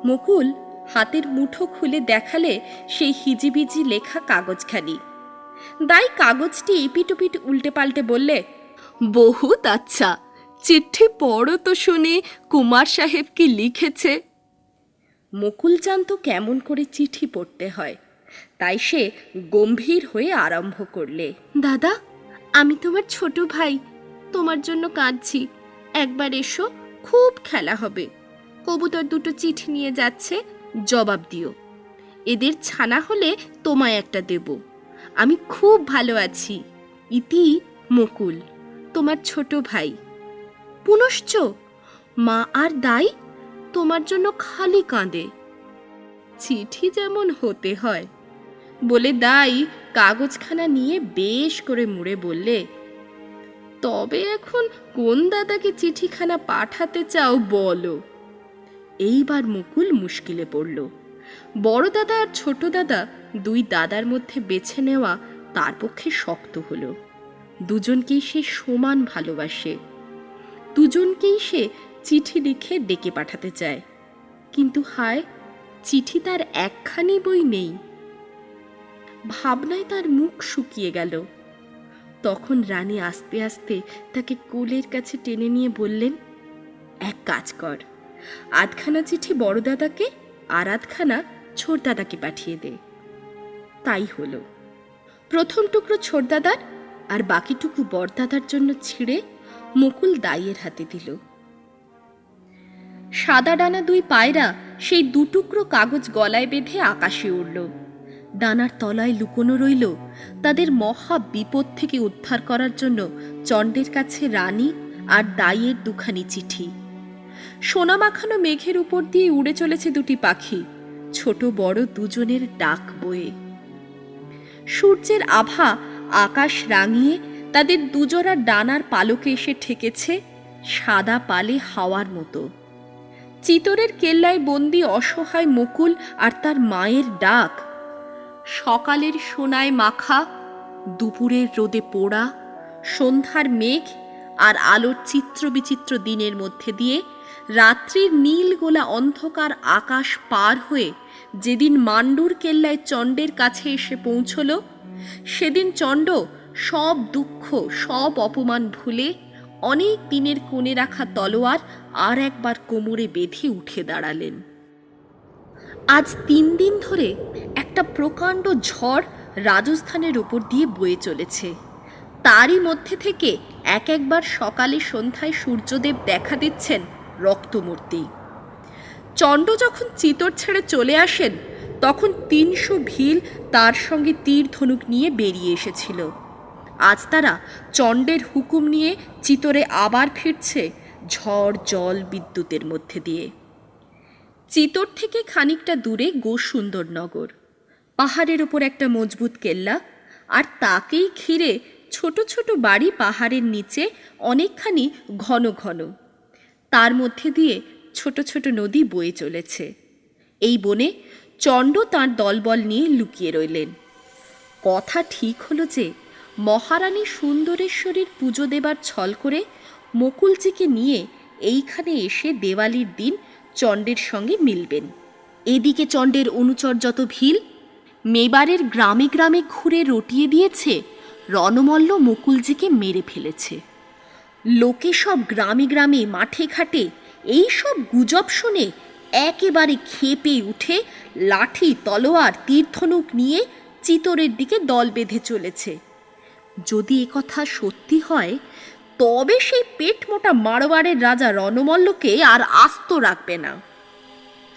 মুকুল হাতের মুঠো খুলে দেখালে সেই হিজিবিজি লেখা কাগজখানি। দাই কাগজটি এপিটোপিট উল্টে পাল্টে বললে, বহুত আচ্ছা, চিঠি পড়ো তো শুনি কুমার সাহেব কি লিখেছে। মুকুল জানতো কেমন করে চিঠি পড়তে হয়, তাই সে গম্ভীর হয়ে আরম্ভ করলে, দাদা, আমি তোমার ছোট ভাই, তোমার জন্য কাঁদছি। একবার এসো, খুব খেলা হবে। কবুতর দুটো চিঠি নিয়ে যাচ্ছে, জবাব দিও। এদের ছানা হলে তোমায় একটা দেব। আমি খুব ভালো আছি। ইতি মুকুল, তোমার ছোট ভাই। পুনশ্চ মা আর দাই তোমার জন্য খালি কাঁদে। চিঠি যেমন হতে হয়। বলে দাই কাগজখানা নিয়ে বেশ করে মুড়ে বললে, তবে এখন কোন দাদাকে চিঠিখানা পাঠাতে চাও বলো। এইবার মুকুল মুশকিলে পড়ল। বড় দাদা আর ছোট দাদা, দুই দাদার মধ্যে বেছে নেওয়া তার পক্ষে শক্ত হলো। দুজনকেই সে সমান ভালোবাসে, দুজনকেই সে চিঠি লিখে ডেকে পাঠাতে চায়। কিন্তু হায়, চিঠি তার একখানি বই নেই। ভাবনায় তার মুখ শুকিয়ে গেল। তখন রানী আস্তে আস্তে তাকে কোলের কাছে টেনে নিয়ে বললেন, এক কাজ কর, আধখানা চিঠি বড় দাদাকে আর আধখানা ছোট দাদাকে পাঠিয়ে দে। তাই হলো। প্রথম টুকরো ছোট দাদার আর বাকিটুকু বড়দাদার জন্য ছিঁড়ে মুকুল দাইয়ের হাতে দিল। সাদা ডানা দুই পায়রা সেই দুটুকরো কাগজ গলায় বেঁধে আকাশে উড়ল। ডানার তলায় লুকোনো রইল তাদের মহা বিপদ থেকে উদ্ধার করার জন্য চণ্ডের কাছে রানী আর দাইয়ের দুখানি চিঠি। সোনা মাখানো মেঘের উপর দিয়ে উড়ে চলেছে দুটি পাখি, ছোট বড় দুজনের ডাক বয়ে। সূর্যের আভা আকাশ রাঙিয়ে তাদের দুজোড়া ডানার পালকে এসে ঠেকেছে সাদা পালে হাওয়ার মতো। চিতরের কেল্লায় বন্দি অসহায় মুকুল আর তার মায়ের ডাক, সকালের সোনায় মাখা, দুপুরের রোদে পোড়া, সন্ধ্যার মেঘ আর আলোর চিত্র বিচিত্র দিনের মধ্যে দিয়ে রাত্রির নীল গোলা অন্ধকার আকাশ পার হয়ে যেদিন মান্ডুর কেল্লায় চণ্ডের কাছে এসে পৌঁছল, সেদিন চণ্ড সব দুঃখ সব অপমান ভুলে অনেক দিনের কোণে রাখা তলোয়ার আর একবার কোমরে বেঁধে উঠে দাঁড়ালেন। আজ 3 দিন ধরে একটা প্রকাণ্ড ঝড় রাজস্থানের উপর দিয়ে বয়ে চলেছে। তারই মধ্যে থেকে একবার সকালে সন্ধ্যায় সূর্যদেব দেখা দিচ্ছেন রক্তমূর্তি। চণ্ড যখন চিতর ছেড়ে চলে আসেন, তখন 300 ভিল তার সঙ্গে তীর ধনুক নিয়ে বেরিয়ে এসেছিল। আজ তারা চণ্ডের হুকুম নিয়ে চিতরে আবার ফিরছে ঝড় জল বিদ্যুতের মধ্যে দিয়ে। চিতর থেকে খানিকটা দূরে গোসুন্দরনগর, পাহাড়ের ওপর একটা মজবুত কেল্লা, আর তাকেই ঘিরে ছোট ছোট বাড়ি পাহাড়ের নিচে অনেকখানি ঘন ঘন। তার মধ্যে দিয়ে ছোট ছোট নদী বয়ে চলেছে। এই বনে চণ্ড তাঁর দলবল নিয়ে লুকিয়ে রইলেন। কথা ঠিক হলো যে মহারানী সুন্দরেশ্বরীর পুজো দেবার ছল করে মুকুলজিকে নিয়ে এইখানে এসে দেওয়ালির দিন চণ্ডের সঙ্গে মিলবেন। এদিকে চণ্ডের অনুচর যত ভিড় মেবারের গ্রামে গ্রামে ঘুরে রটিয়ে দিয়েছে রণমল্ল মুকুলজিকে মেরে ফেলেছে। লোকে সব গ্রামে গ্রামে মাঠে ঘাটে এই সব গুজব শুনে একেবারে ক্ষেপে উঠে লাঠি তলোয়ার তীরধনুক নিয়ে চিতরের দিকে দল বেঁধে চলেছে। যদি একথা সত্যি হয় তবে সেই পেট মোটা মারোয়ারের রাজা রণমল্লকে আর আস্ত রাখবে না।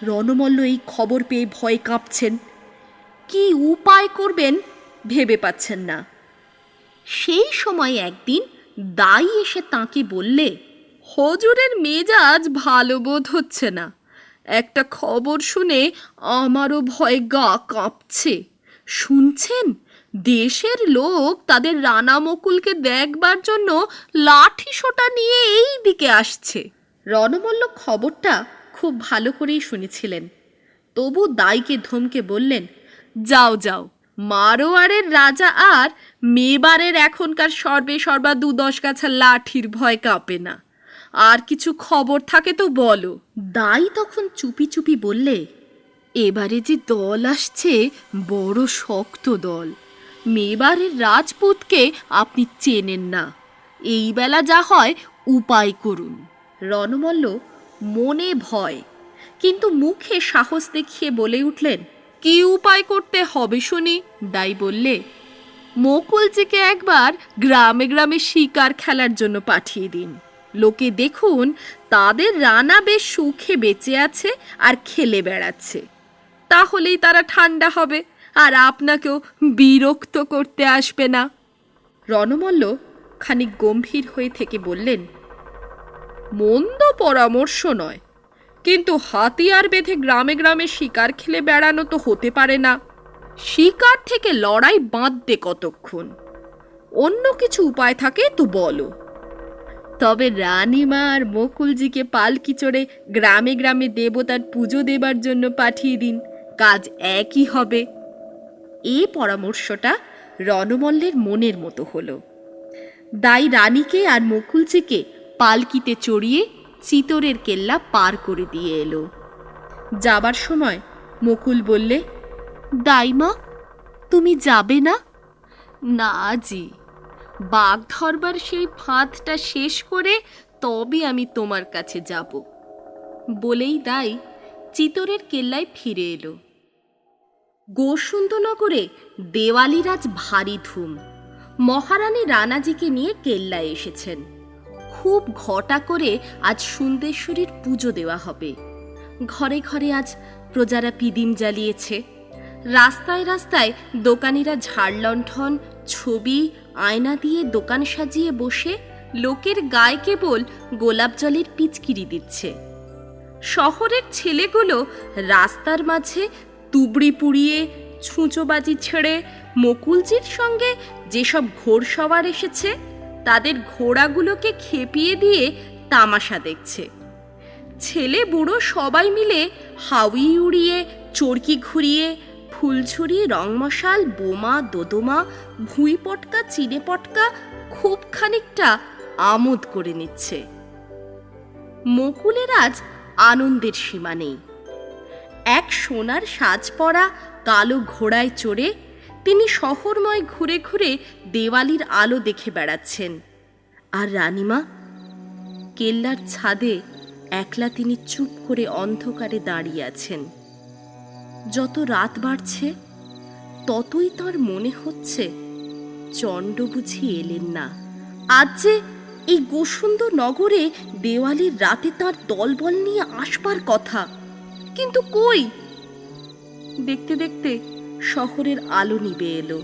রণমল্ল এই খবর পেয়ে ভয়ে কাঁপছেন, কি উপায় করবেন ভেবে পাচ্ছেন না। সেই সময় একদিন দাই এসে তাঁকে বললে, হজুরের মেজাজ ভালো বোধ হচ্ছে না, একটা খবর শুনে আমারও ভয়ে গা কাঁপছে। শুনছেন দেশের লোক তাদের রানা মুকুলকে দেখবার জন্য লাঠি সোটা নিয়ে এই দিকে আসছে। রণমল্ল খবরটা খুব ভালো করেই শুনেছিলেন, তবু দাইকে ধমকে বললেন, যাও যাও, মারোয়ারের রাজা আর মেবারের এখনকার সর্বে সর্বা 2-10 গাছা লাঠির ভয় কাঁপে না, আর কিছু খবর থাকে তো বলো। দাই তখন চুপি চুপি বললে, এবারে যে দল আসছে বড় শক্ত দল, মেবারের রাজপুতকে আপনি চেনেন না, এই বেলা যা হয় উপায় করুন। রণমল্ল মনে ভয় কিন্তু মুখে সাহস দেখিয়ে বলে উঠলেন, কি উপায় করতে হবে শুনি? দাই বললে, মুকুলজিকে একবার গ্রামে গ্রামে শিকার খেলার জন্য পাঠিয়ে দিন, লোকে দেখুন তাদের রানা বেশ সুখে বেঁচে আছে আর খেলে বেড়াচ্ছে, তাহলেই তারা ঠান্ডা হবে আর আপনাকেও বিরক্ত করতে আসবে না। রণমল্ল খানিক গম্ভীর হয়ে থেকে বললেন, মন্দ পরামর্শ নয়, কিন্তু হাতিয়ার বেঁধে গ্রামে গ্রামে শিকার খেলে বেড়ানো তো হতে পারে না। শিকার থেকে লড়াই বাঁধতে কতক্ষণ, অন্য কিছু উপায় থাকে তো বলো। তবে রানীমা আর মুকুলজিকে পালকি চড়ে গ্রামে গ্রামে দেবতার পুজো দেবার জন্য পাঠিয়ে দিন, কাজ একই হবে। এই পরামর্শটা রণমল্লের মনের মতো হলো। দাই রানীকে আর মুকুলজিকে পালকিতে চড়িয়ে চিতরের কেল্লা পার করে দিয়ে এলো। যাবার সময় মুকুল বললে, দাইমা তুমি যাবে না? না জি, বাঘ ধরবার সেই ফাঁদটা শেষ করে তবে আমি তোমার কাছে যাব। বলেই দাই চিতরের কেল্লায় ফিরে এলো। গোসুন্দনগরে দেওয়ালির আজ ভারী ধুম। মহারানী রানাজিকে নিয়ে কেল্লায় এসেছেন। খুব ঘটা করে আজ সুন্দেশ্বরীর পুজো দেওয়া হবে। ঘরে ঘরে আজ প্রজারা পিদিম জ্বালিয়েছে। রাস্তায় রাস্তায় দোকানিরা ঝাড় লণ্ঠন, ছবি, আয়না দিয়ে দোকান সাজিয়ে বসে লোকের গায়ে কেবল গোলাপ জলের পিচকিরি দিচ্ছে। শহরের ছেলেগুলো রাস্তার মাঝে তুবড়ি পুড়িয়ে ছুঁচোবাজি ছেড়ে মুকুলজির সঙ্গে যেসব ঘোড়সওয়ার এসেছে তাদের ঘোড়াগুলোকে খেপিয়ে দিয়ে তামাশা দেখছে। ছেলে বুড়ো সবাই মিলে হাউই উড়িয়ে, চরকি ঘুরিয়ে, ফুলঝুরি, রংমশাল, বোমা, দোদমা, ভুঁই পটকা, চিনে পটকা খুব খানিকটা আমোদ করে নিচ্ছে। মুকুলের আজ আনন্দের সীমা নেই। এক সোনার সাজ পরা কালো ঘোড়ায় চড়ে তিনি শহরময় ঘুরে ঘুরে দেওয়ালির আলো দেখে বেড়াচ্ছেন। আর রানীমা কেল্লার ছাদে একলা তিনি চুপ করে অন্ধকারে দাঁড়িয়ে আছেন। যত রাত বাড়ছে ততই তার মনে হচ্ছে চণ্ড বুঝি এলেন না। আজ যে এই গোসুন্দর নগরে দেওয়ালির রাতে তার দলবল নিয়ে আসবার কথা, কিন্তু কই? দেখতে দেখতে শহরের আলো নিবে এলো।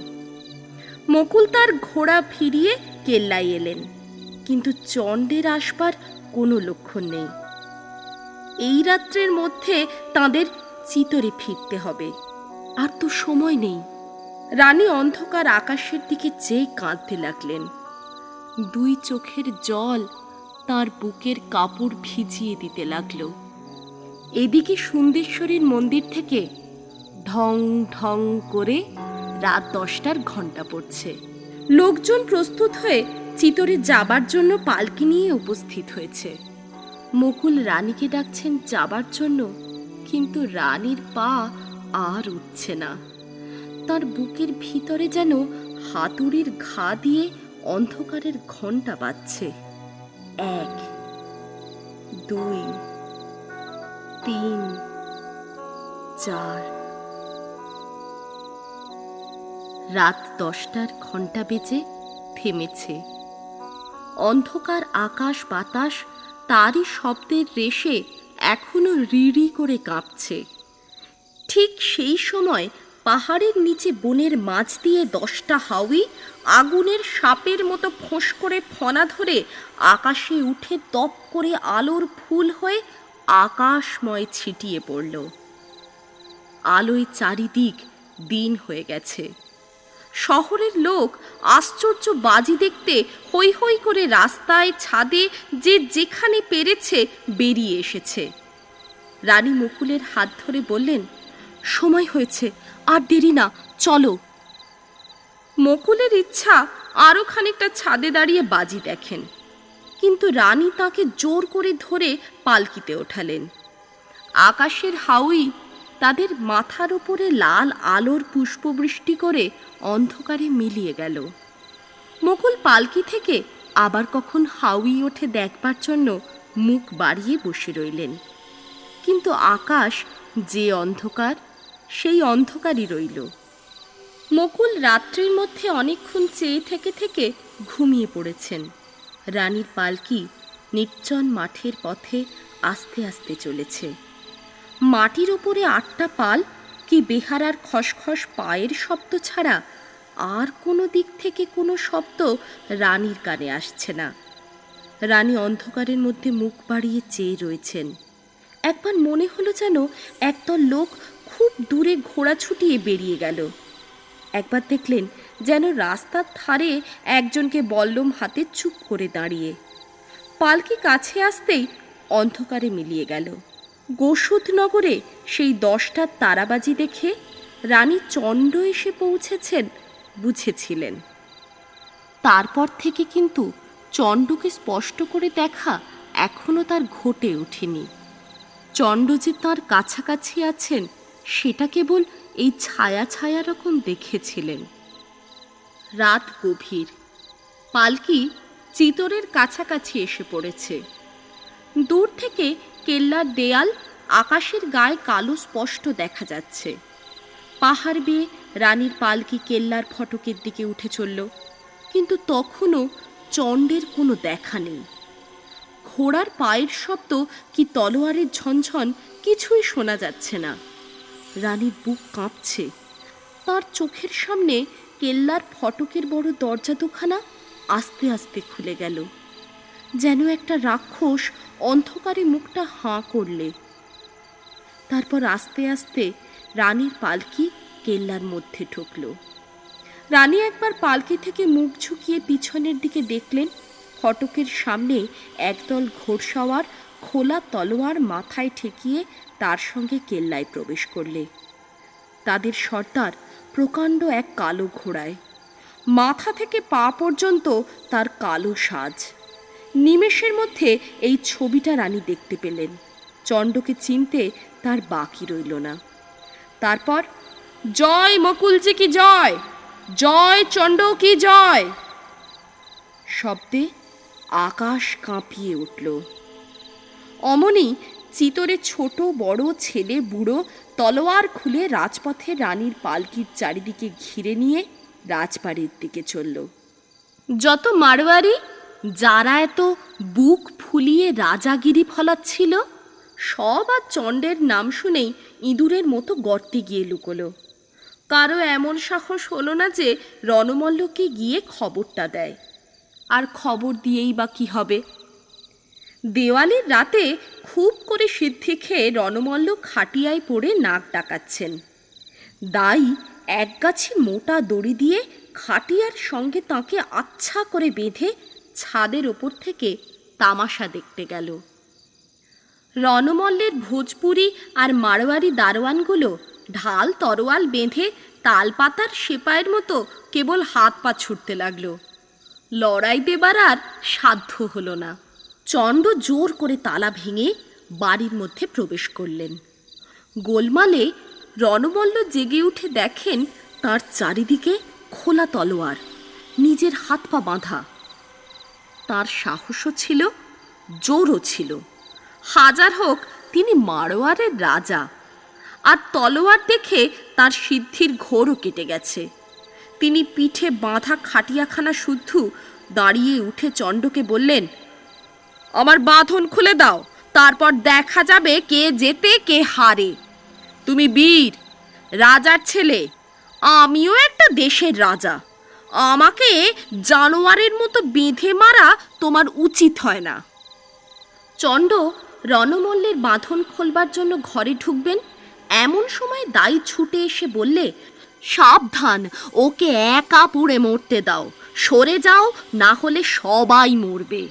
মুকুল তার ঘোড়া ফিরিয়ে কেল্লায় এলেন, কিন্তু চণ্ডের আসবার কোনো লক্ষণ নেই। এই রাত্রের মধ্যে তাদের চিতরে ফিরতে হবে, আর তো সময় নেই। রানী অন্ধকার আকাশের দিকে চেয়ে কাঁদতে লাগলেন। 2 চোখের জল তার বুকের কাপড় ভিজিয়ে দিতে লাগলো। এদিকে সুন্দেশ্বরীর মন্দির থেকে ঢং ঢং করে রাত 10টার ঘণ্টা পড়ছে। লোকজন প্রস্তুত হয়ে চিতরে যাবার জন্য পালকি নিয়ে উপস্থিত হয়েছে। মুকুল রানীকে ডাকছেন যাবার জন্য, কিন্তু রানীর পা আর উঠছে না। তার বুকের ভিতরে যেন হাতুড়ির ঘা দিয়ে অন্ধকারের ঘণ্টা বাজছে। 1, 2, 3, 4। রাত 10টার ঘণ্টা বেজে থেমেছে। অন্ধকার আকাশ বাতাস তারই শব্দের রেশে এখনো রিড়ি করে কাঁপছে। ঠিক সেই সময় পাহাড়ের নিচে বনের মাঝ দিয়ে 10টা হাউই আগুনের সাপের মতো ফোঁস করে ফনা ধরে আকাশে উঠে তপ করে আলোর ফুল হয়ে আকাশময় ছিটিয়ে পড়ল। আলোয় চারিদিক দিন হয়ে গেছে। শহরের লোক আশ্চর্য বাজি দেখতে হৈ হৈ করে রাস্তায়, ছাদে যে যেখানে পেরেছে বেরিয়ে এসেছে। রানী মুকুলের হাত ধরে বললেন, সময় হয়েছে, আর দেরি না, চলো। মুকুলের ইচ্ছা আরও খানিকটা ছাদে দাঁড়িয়ে বাজি দেখেন, কিন্তু রানী তাকে জোর করে ধরে পালকিতে ওঠালেন। আকাশের হাউই তাদের মাথার উপরে লাল আলোর পুষ্পবৃষ্টি করে অন্ধকারে মিলিয়ে গেল। মুকুল পালকি থেকে আবার কখন হাউই ওঠে দেখবার জন্য মুখ বাড়িয়ে বসে রইলেন, কিন্তু আকাশ যে অন্ধকার, সেই অন্ধকারই রইল। মুকুল রাত্রির মধ্যে অনেকক্ষণ চেয়ে থেকে থেকে ঘুমিয়ে পড়েছেন। রানীর পালকি নির্জন মাঠের পথে আস্তে আস্তে চলেছে। মাটির ওপরে 8টা পাল কি বেহারার খসখস পায়ের শব্দ ছাড়া আর কোনো দিক থেকে কোনো শব্দ রানীর কানে আসছে না। রানী অন্ধকারের মধ্যে মুখ বাড়িয়ে চেয়ে রয়েছেন। একবার মনে হলো যেন একদল লোক খুব দূরে ঘোড়া ছুটিয়ে বেরিয়ে গেল। একবার দেখলেন যেন রাস্তার ধারে একজনকে বল্লম হাতে চুপ করে দাঁড়িয়ে। পালকি কাছে আসতেই অন্ধকারে মিলিয়ে গেল। গোসুদনগরে সেই 10টার তারাবাজি দেখে রানী চণ্ড এসে পৌঁছেছেন বুঝেছিলেন। তারপর থেকে কিন্তু চণ্ডকে স্পষ্ট করে দেখা এখনো তার ঘটে ওঠেনি। চণ্ড যে তাঁর কাছাকাছি আছেন সেটা কেবল এই ছায়া ছায়া রকম দেখেছিলেন। রাত গভীর। পালকি চিতরের কাছাকাছি এসে পড়েছে। দূর থেকে কেল্লার দেয়াল, আকাশের গায়ে কালো স্পষ্ট দেখা যাচ্ছে। পাহাড় বেয়ে রানীর পালকি কেল্লার ফটকের দিকে উঠে চলল, কিন্তু তখনও চণ্ডের কোনো দেখা নেই। ঘোড়ার পায়ের শব্দ কি তলোয়ারের ঝনঝন কিছুই শোনা যাচ্ছে না। রানীর বুক কাঁপছে। তার চোখের সামনে কেল্লার ফটকের বড় দরজা দুখানা আস্তে আস্তে খুলে গেল, যেন একটা রাক্ষস অন্ধকারে মুখটা হাঁ করলে। তারপর আস্তে আস্তে রানীর পালকি কেল্লার মধ্যে ঢুকল। রানী একবার পালকি থেকে মুখ ঝুঁকিয়ে পিছনের দিকে দেখলেন। ফটকের সামনে একদল ঘোড়সওয়ার খোলা তলোয়ার মাথায় ঠেকিয়ে তার সঙ্গে কেল্লায় প্রবেশ করলে। তাদের সর্দার প্রকাণ্ড এক কালো ঘোড়ায়, মাথা থেকে পা পর্যন্ত তার কালো সাজ। নিমেষের মধ্যে এই ছবিটা রানী দেখতে পেলেন। চণ্ডকে চিনতে তার বাকি রইল না। তারপর, জয় মুকুলজি কি জয়, জয় চণ্ড কি জয় শব্দে আকাশ কাঁপিয়ে উঠল। অমনি চিতরে ছোট বড় ছেলে বুড়ো তলোয়ার খুলে রাজপথে রানীর পালকির চারিদিকে ঘিরে নিয়ে রাজবাড়ির দিকে চলল। যত মারোয়ারি যারা এত বুক ফুলিয়ে রাজাগিরি ফলাচ্ছিল, সব আর চণ্ডের নাম শুনেই ইঁদুরের মতো গর্তে গিয়ে লুকোলো। কারো এমন সাহস হলো না যে রণমল্লকে গিয়ে খবরটা দেয়। আর খবর দিয়েই বা কি হবে? দেওয়ালির রাতে খুব করে সিদ্ধি খেয়ে রণমল্ল খাটিয়ায় পড়ে নাক ডাকাচ্ছেন। দাই একগাছি মোটা দড়ি দিয়ে খাটিয়ার সঙ্গে তাকে আচ্ছা করে বেঁধে ছাদের ওপর থেকে তামাশা দেখতে গেল। রণমল্লের ভোজপুরি আর মারোয়ারি দারোয়ানগুলো ঢাল তরোয়াল বেঁধে তালপাতার সেপাইয়ের মতো কেবল হাত পা ছুটতে লাগলো। লড়াই দেবার আর সাধ্য হলো না। চণ্ড জোর করে তালা ভেঙে বাড়ির মধ্যে প্রবেশ করলেন। গোলমালে রণমল্ল জেগে উঠে দেখেন তার চারিদিকে খোলা তলোয়ার, নিজের হাত পা বাঁধা। তার সাহসও ছিল, জোরও ছিল। হাজার হোক তিনি মারোয়ারের রাজা, আর তলোয়ার দেখে তার সিদ্ধির ঘোরও কেটে গেছে। তিনি পিঠে বাঁধা খাটিয়াখানা শুদ্ধ দাঁড়িয়ে উঠে চণ্ডকে বললেন, আমার বাঁধন খুলে দাও, তারপর দেখা যাবে কে জেতে কে হারে। তুমি বীর, রাজার ছেলে, আমিও একটা দেশের রাজা। আমাকে জানোয়ারের মতো বেঁধে মারা তোমার উচিত হয় না। চণ্ড রণমল্লের বাঁধন খোলবার জন্য ঘরে ঢুকবেন, এমন সময় দাই ছুটে এসে বললে, সাবধান, ওকে একা পুড়ে মরতে দাও, সরে যাও, না হলে সবাই মরবে।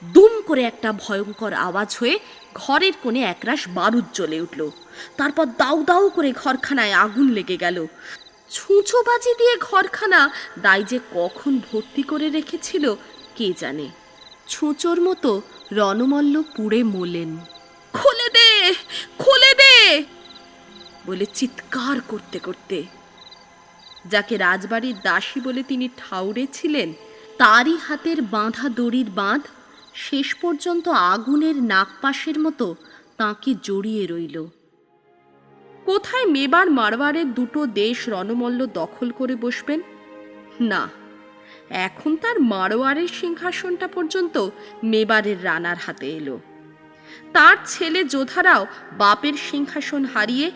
দুম করে একটা ভয়ঙ্কর আওয়াজ হয়ে ঘরের কোণে একরাশ বারুদ জ্বলে উঠল। তারপর দাউ দাউ করে ঘরখানায় আগুন লেগে গেল। ছুঁচোবাজি দিয়ে ঘরখানা দাই যে কখন ভর্তি করে রেখেছিল কে জানে। ছুঁচোর মতো রণমল্ল পুড়ে মরলেন। খুলে দে, খুলে দে বলে চিৎকার করতে করতে। যাকে রাজবাড়ির দাসী বলে তিনি ঠাউরে ছিলেন, তারই হাতের বাঁধা দড়ির বাঁধ শেষ পর্যন্ত আগুনের নাগপাশের মতো তাঁকে জড়িয়ে রইল। কোথায় মেবার মারওয়ারের দুটো দেশ রণমল্ল দখল করে বসবেন? না, এখন তার মারওয়ারের সিংহাসনটা পর্যন্ত মেবারের রানার হাতে এলো। তার ছেলে যোধারাও বাপের সিংহাসন হারিয়ে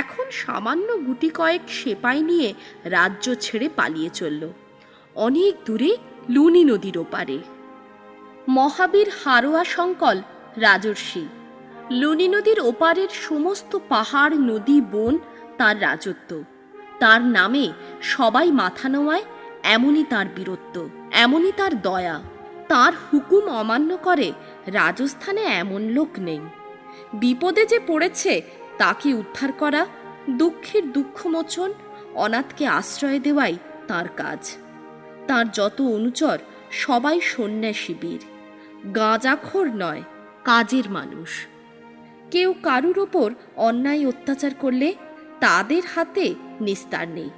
এখন সামান্য গুটি কয়েক সেপাই নিয়ে রাজ্য ছেড়ে পালিয়ে চলল অনেক দূরে লুনি নদীর ওপারে। মহাবীর হারোয়া শঙ্কল রাজর্ষি। লুনি নদীর ওপারের সমস্ত পাহাড় নদী বন তার রাজত্ব। তার নামে সবাই মাথা নোয়ায়, এমনই তার বীরত্ব, এমনই তার দয়া। তার হুকুম অমান্য করে রাজস্থানে এমন লোক নেই। বিপদে যে পড়েছে তাকে উদ্ধার করা, দুঃখের দুঃখমোচন, অনাথকে আশ্রয় দেওয়াই তার কাজ। তার যত অনুচর সবাই সন্ন্যাসী বীর, গাঁজাখোর নয়, কাজের মানুষ। কেউ কারুর ওপর অন্যায় অত্যাচার করলে তাদের হাতে নিস্তার নেই।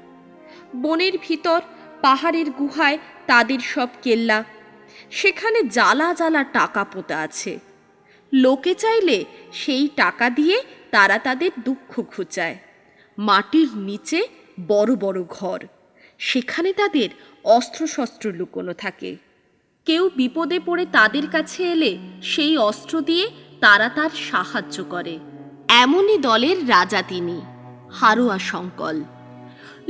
বনের ভিতর পাহাড়ের গুহায় তাদের সব কেল্লা, সেখানে জ্বালা জ্বালা টাকা পোতা আছে। লোকে চাইলে সেই টাকা দিয়ে তারা তাদের দুঃখ ঘুচায়। মাটির নিচে বড় বড় ঘর, সেখানে তাদের অস্ত্রশস্ত্র লুকোনো থাকে। কেউ বিপদে পড়ে তাদের কাছে এলে সেই অস্ত্র দিয়ে তারা তার সাহায্য করে। এমনই দলের রাজা তিনি, হারোয়া শঙ্কল।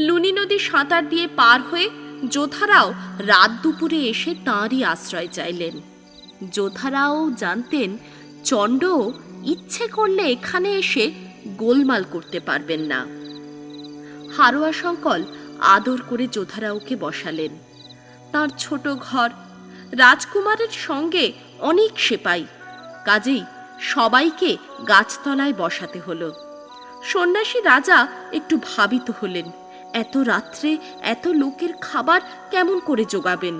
লুনি নদী সাঁতার দিয়ে পার হয়ে যোধারাও রাত দুপুরে এসে তাঁরই আশ্রয় চাইলেন। যোধারাও জানতেন চণ্ড ইচ্ছে করলে এখানে এসে গোলমাল করতে পারবেন না। হারোয়া শঙ্কল আদর করে যোধারাওকে বসালেন। তার ছোট ঘর, রাজকুমারের সঙ্গে অনেক সেপাই, কাজেই সবাইকে গাছতলায় বসাতে হলো। সন্ন্যাসী রাজা একটু ভাবিত হলেন, এত রাত্রে এত লোকের খাবার কেমন করে জোগাবেন।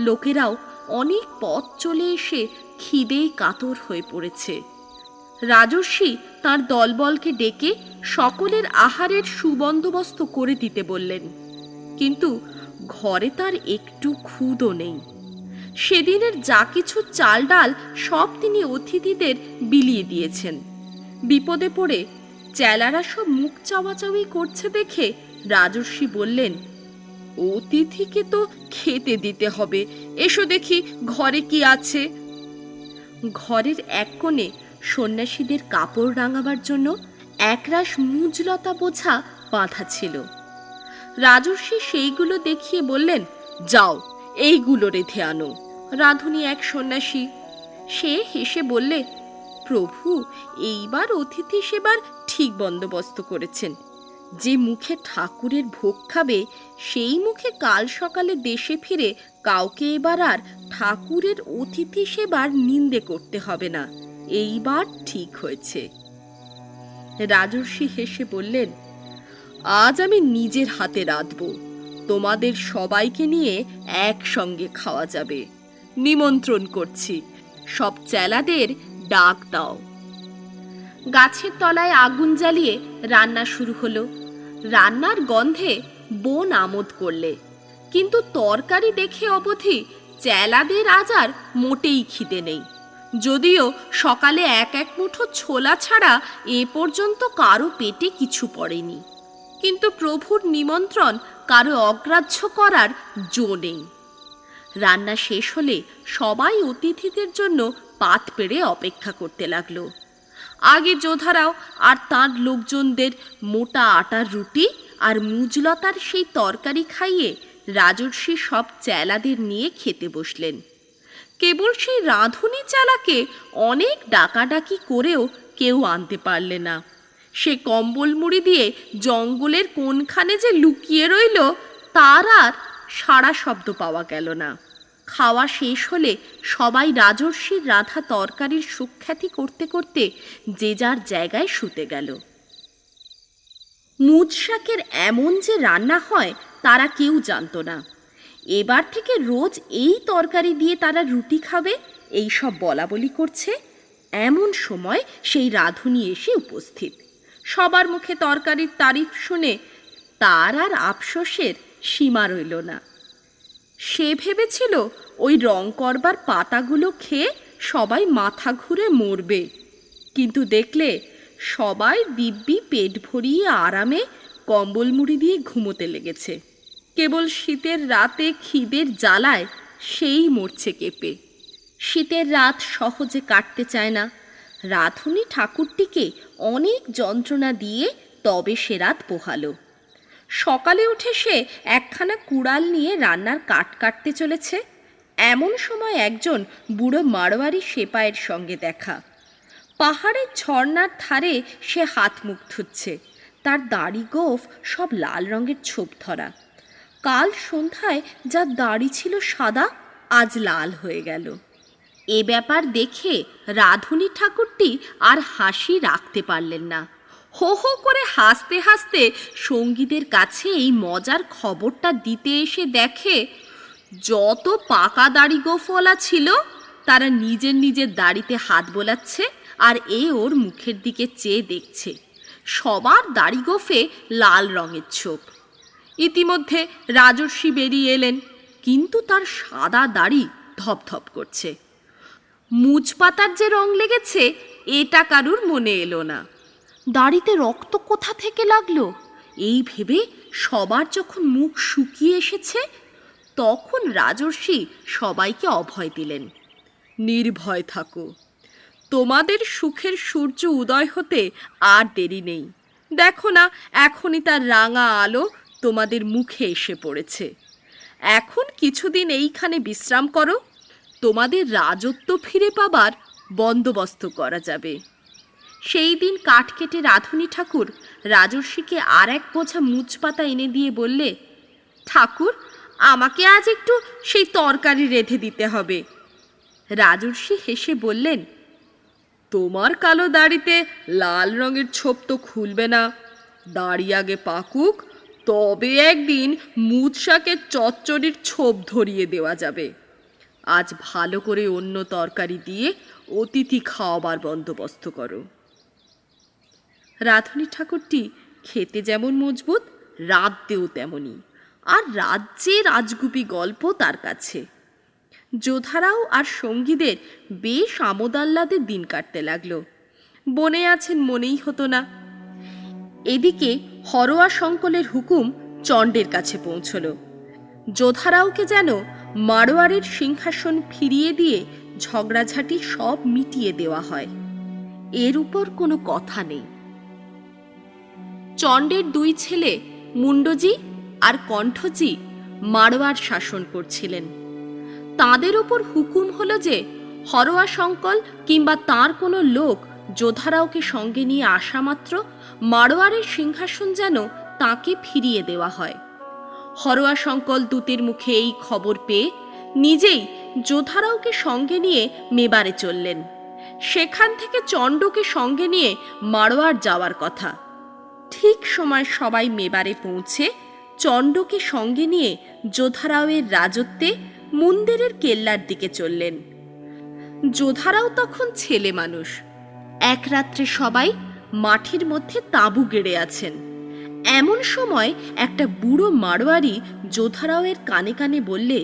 লোকেরাও অনেক পথ চলে এসে খিদে কাতর হয়ে পড়েছে। রাজর্ষি তাঁর দলবলকে ডেকে সকলের আহারের সুবন্দোবস্ত করে দিতে বললেন, কিন্তু ঘরে তার একটু খুদও নেই। সেদিনের যা কিছু চাল ডাল সব তিনি অতিথিদের বিলিয়ে দিয়েছেন। বিপদে পড়ে চেলারা সব মুখ চাওয়াচাওয়ি করছে দেখে রাজর্ষি বললেন, অতিথিকে তো খেতে দিতে হবে, এসো দেখি ঘরে কি আছে। ঘরের এক কোণে সন্ন্যাসীদের কাপড় রাঙাবার জন্য একরাশ মুজলতা বোঝা বাঁধা ছিল। রাজর্ষি সেইগুলো দেখিয়ে বললেন, যাও এইগুলো রেঁধে আনো। রাঁধুনি এক সন্ন্যাসী, সে হেসে বললে, প্রভু এইবার অতিথি সেবার ঠিক বন্দোবস্ত করেছেন। যে মুখে ঠাকুরের ভোগ খাবে সেই মুখে কাল সকালে দেশে ফিরে কাউকে এবার আর ঠাকুরের অতিথি সেবার নিন্দে করতে হবে না। এইবার ঠিক হয়েছে। রাজর্ষি হেসে বললেন, আজ আমি নিজের হাতে রাঁধব, তোমাদের সবাইকে নিয়ে একসঙ্গে খাওয়া যাবে। নিমন্ত্রণ করছি, সব চেলাদের ডাক দাও। গাছের তলায় আগুন জ্বালিয়ে রান্না শুরু হলো। রান্নার গন্ধে বোন আমোদ করলে, কিন্তু তরকারি দেখে অবধি চেলাদের আজ আর মোটেই খিদে নেই। যদিও সকালে এক এক মুঠো ছোলা ছাড়া এ পর্যন্ত কারো পেটে কিছু পড়েনি, কিন্তু প্রভুর নিমন্ত্রণ কারো অগ্রাহ্য করার জো নেই। রান্না শেষ হলে সবাই অতিথিদের জন্য পাত পেড়ে অপেক্ষা করতে লাগলো। আগে যোধারাও আর তাঁর লোকজনদের মোটা আটার রুটি আর মুজলতার সেই তরকারি খাইয়ে রাজর্ষি সব চেলাদের নিয়ে খেতে বসলেন। কেবল সেই রাঁধুনি চেলাকে অনেক ডাকাডাকি করেও কেউ আনতে পারলে না। সে কম্বল মুড়ি দিয়ে জঙ্গলের কোনখানে যে লুকিয়ে রইল তার আর সাড়া শব্দ পাওয়া গেল না। খাওয়া শেষ হলে সবাই রাজর্ষির রাধা তরকারির সুখ্যাতি করতে করতে যে যার জায়গায় শুতে গেল। মুজ শাকের এমন যে রান্না হয় তারা কেউ জানত না। এবার থেকে রোজ এই তরকারি দিয়ে তারা রুটি খাবে এই সব বলা বলি করছে। এমন সময় সেই রাঁধুনি এসে উপস্থিত। সবার মুখে তরকারির তারিফ শুনে তার আর আফসোসের সীমা রইল না। সে ভেবেছিল ওই রং করবার পাতাগুলো খেয়ে সবাই মাথা ঘুরে মরবে, কিন্তু দেখলে সবাই দিব্যি পেট ভরিয়ে আরামে কম্বল মুড়ি দিয়ে ঘুমোতে লেগেছে। কেবল শীতের রাতে খিদের জ্বালায় সেই মরছে কেঁপে। শীতের রাত সহজে কাটতে চায় না। রাঁধুনি ঠাকুরটিকে অনেক যন্ত্রণা দিয়ে তবে সে রাত পোহালো। সকালে উঠে সে একখানা কুড়াল নিয়ে রান্নার কাঠ কাটতে চলেছে। এমন সময় একজন বুড়ো মারোয়ারি সেপাইয়ের সঙ্গে দেখা। পাহাড়ের ঝর্ণার ধারে সে হাত মুখ ধুচ্ছে। তার দাড়ি গোঁফ সব লাল রঙের ছোপ ধরা। কাল সন্ধ্যায় যার দাড়ি ছিল সাদা, আজ লাল হয়ে গেল। এ ব্যাপার দেখে রাঁধুনি ঠাকুরটি আর হাসি রাখতে পারলেন না। হো হো করে হাসতে হাসতে সঙ্গীদের কাছে এই মজার খবরটা দিতে এসে দেখে যত পাকা দাড়ি গোঁফওয়ালা ছিল তারা নিজের নিজের দাড়িতে হাত বোলাচ্ছে আর এ ওর মুখের দিকে চেয়ে দেখছে। সবার দাড়ি গোঁফে লাল রঙের ছোপ। ইতিমধ্যে রাজর্ষি বেরিয়ে এলেন, কিন্তু তার সাদা দাড়ি ধপধপ করছে। মুজ পাতার যে রং লেগেছে এটা কারুর মনে এলো না। দাড়িতে রক্ত কোথা থেকে লাগলো এই ভেবে সবার যখন মুখ শুকিয়ে এসেছে তখন রাজর্ষি সবাইকে অভয় দিলেন, নির্ভয় থাকো, তোমাদের সুখের সূর্য উদয় হতে আর দেরি নেই। দেখো না, এখনই তার রাঙা আলো তোমাদের মুখে এসে পড়েছে। এখন কিছুদিন এইখানে বিশ্রাম করো, তোমাদের রাজত্ব ফিরে পাবার বন্দোবস্ত করা যাবে। সেই দিন কাঠ কেটে রাঁধুনি ঠাকুর রাজর্ষিকে আর এক বোঝা মুজ পাতা এনে দিয়ে বললে, ঠাকুর, আমাকে আজ একটু সেই তরকারি রেঁধে দিতে হবে। রাজর্ষি হেসে বললেন, তোমার কালো দাড়িতে লাল রঙের ছোপ তো খুলবে না। দাড়ি আগে পাকুক, তবে একদিন মুজ শাকের চচ্চড়ির ছোপ ধরিয়ে দেওয়া যাবে। আজ ভালো করে অন্য তরকারি দিয়ে অতিথি খাওয়াবার বন্দোবস্ত করো। রাঁধুনি ঠাকুরটি খেতে যেমন মজবুত, রাঁধতেও তেমনই, আর রাজ্যে রাজগুপি গল্প তার কাছে। যোধারাও আর সঙ্গীদের বেশ আমোদ আহ্লাদের দিন কাটতে লাগলো। বনে আছেন মনেই হতো না। এদিকে হরোয়া শঙ্কলের হুকুম চণ্ডের কাছে পৌঁছল। যোধারাওকে যেন মারোয়ারের সিংহাসন ফিরিয়ে দিয়ে ঝগড়াঝাটি সব মিটিয়ে দেওয়া হয়। এর উপর কোনো কথা নেই। চণ্ডের দুই ছেলে মুন্ডজি আর কণ্ঠজি মারোয়ার শাসন করছিলেন। তাদের উপর হুকুম হলো যে হরোয়া শঙ্কল কিংবা তার কোনো লোক যোধারাওকে সঙ্গে নিয়ে আসা মাত্র মারোয়ারের সিংহাসন যেন তাকে ফিরিয়ে দেওয়া হয়। হরোয়া শঙ্কল দূতের মুখে এই খবর পেয়ে নিজেই যোধারাওকে সঙ্গে নিয়ে মেবারে চললেন। সেখান থেকে চণ্ডকে সঙ্গে নিয়ে মারোয়ার যাওয়ার কথা। ঠিক সময় সবাই মেবারে পৌঁছে চণ্ডকে সঙ্গে নিয়ে যোধারাওয়ের রাজত্বে মুন্দেরের কেল্লার দিকে চললেন। যোধারাও তখন ছেলে মানুষ। এক রাত্রে সবাই মাঠের মধ্যে তাঁবু গেড়ে আছেন। এমন সময় একটা বুড়ো মারোয়ারি যোধারাওয়ের কানে কানে বললে,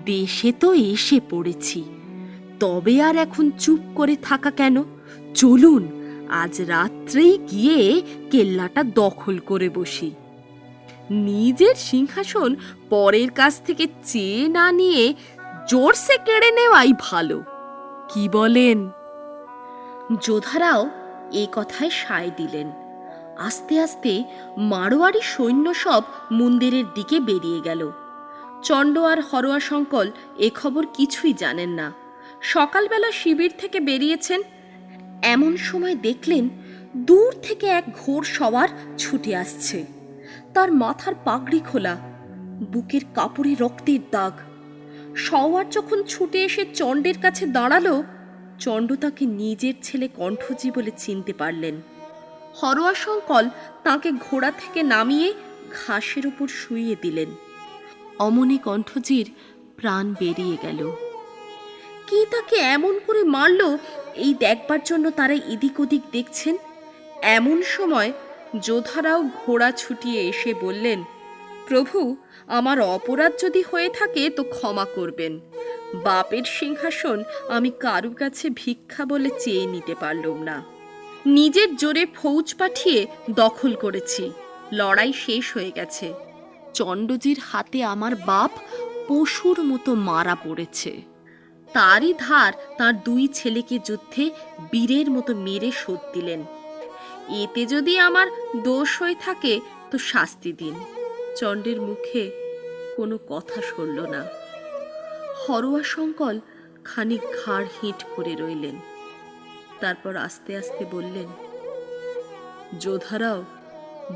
দেশে তো এসে পড়েছি, তবে আর এখন চুপ করে থাকা কেন? চলুন আজ রাত্রেই গিয়ে কেল্লাটা দখল করে বসি। নিজের সিংহাসন পরের কাছ থেকে চেয়ে না নিয়ে জোরসে কেড়ে নেওয়াই ভালো, কি বলেন? যোধারাও এ কথায় সায় দিলেন। আস্তে আস্তে মারোয়ারি সৈন্য সব মন্দিরের দিকে বেরিয়ে গেল। চণ্ড আর হরোয়াশঙ্কর এ খবর কিছুই জানেন না। সকালবেলা শিবির থেকে বেরিয়েছেন, এমন সময় দেখলেন দূর থেকে এক ঘোড় সওয়ার ছুটে আসছে। তার মাথার পাগড়ি খোলা, বুকের কাপড়ে রক্তের দাগ। সওয়ার যখন ছুটে এসে চণ্ডের কাছে দাঁড়ালো, চণ্ড তাকে নিজের ছেলে কণ্ঠজি বলে চিনতে পারলেন। হরোয়াশঙ্কর তাকে ঘোড়া থেকে নামিয়ে ঘাসের উপর শুইয়ে দিলেন। অমনি কণ্ঠজির প্রাণ বেরিয়ে গেল। কি তাকে এমন করে মারল এই দেখবার জন্য তারা এদিক ওদিক দেখছেন। এমন সময় যোধারাও ঘোড়া ছুটিয়ে এসে বললেন, প্রভু, আমার অপরাধ যদি হয়ে থাকে তো ক্ষমা করবেন। বাপের সিংহাসন আমি কারু কাছে ভিক্ষা বলে চেয়ে নিতে পারলাম না। নিজের জোরে ফৌজ পাঠিয়ে দখল করেছি। লড়াই শেষ হয়ে গেছে। চণ্ডজির হাতে আমার বাপ পশুর মতো মারা পড়েছে। তারই ধার তার দুই ছেলেকে যুদ্ধে বীরের মতো মেরে শোধ দিলেন। এতে যদি আমার দোষ হয়ে থাকে তো শাস্তি দিন। চণ্ডের মুখে কোনো কথা সরল না। হরোয়াশঙ্কর খানিক ঘাড় হেঁট করে রইলেন। তারপর আস্তে আস্তে বললেন, যোধারাও,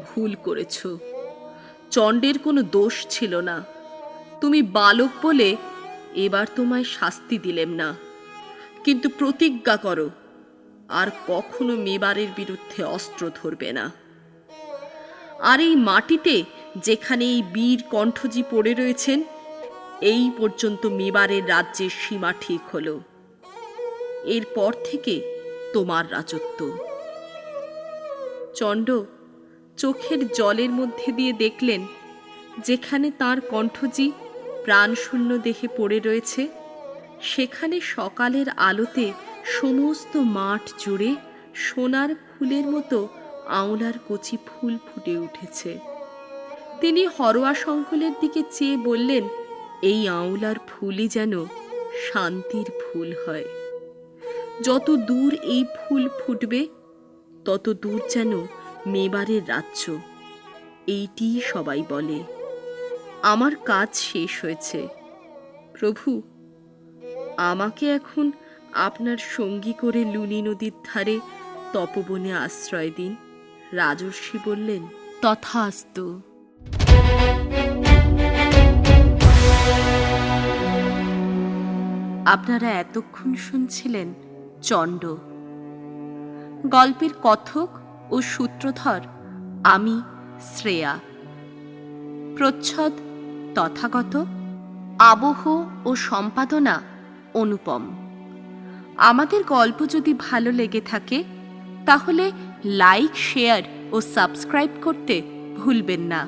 ভুল করেছ। চণ্ডের কোনো দোষ ছিল না। তুমি বালক বলে এবার তোমায় শাস্তি দিলেম না, কিন্তু প্রতিজ্ঞা করো আর কখনো মেবারের বিরুদ্ধে অস্ত্র ধরবে না। আর এই মাটিতে যেখানে এই বীর কণ্ঠজি পড়ে রয়েছেন, এই পর্যন্ত মেবারের রাজ্যের সীমা ঠিক হলো। এরপর থেকে তোমার রাজত্ব। চণ্ড চোখের জলের মধ্যে দিয়ে দেখলেন, যেখানে তার কণ্ঠজি প্রাণশূন্য দেহে পড়ে রয়েছে, সেখানে সকালের আলোতে সমস্ত মাঠ জুড়ে সোনার ফুলের মতো আওলার কচি ফুল ফুটে উঠেছে। তিনি হরোয়াশঙ্করের দিকে চেয়ে বললেন, এই আওলার ফুলই যেন শান্তির ফুল হয়। যত দূর এই ফুল ফুটবে তত দূর যেন মেবারের রাজ্য। এইটিই সবাই বলে। আমার কাজ শেষ হয়েছে। প্রভু, আমাকে এখন আপনার সঙ্গী করে লুনি নদীর ধারে তপবনে আশ্রয় দিন। রাজর্ষি বললেন, তথাস্তু। আপনারা এতক্ষণ শুনছিলেন চণ্ড। গল্পের কথক ও সূত্রধর আমি, শ্রেয়া। প্রচ্ছদ তথাগত, আবহ ও সম্পাদনা অনুপম। আমাদের গল্প যদি ভালো লেগে থাকে তাহলে লাইক, শেয়ার ও সাবস্ক্রাইব করতে ভুলবেন না।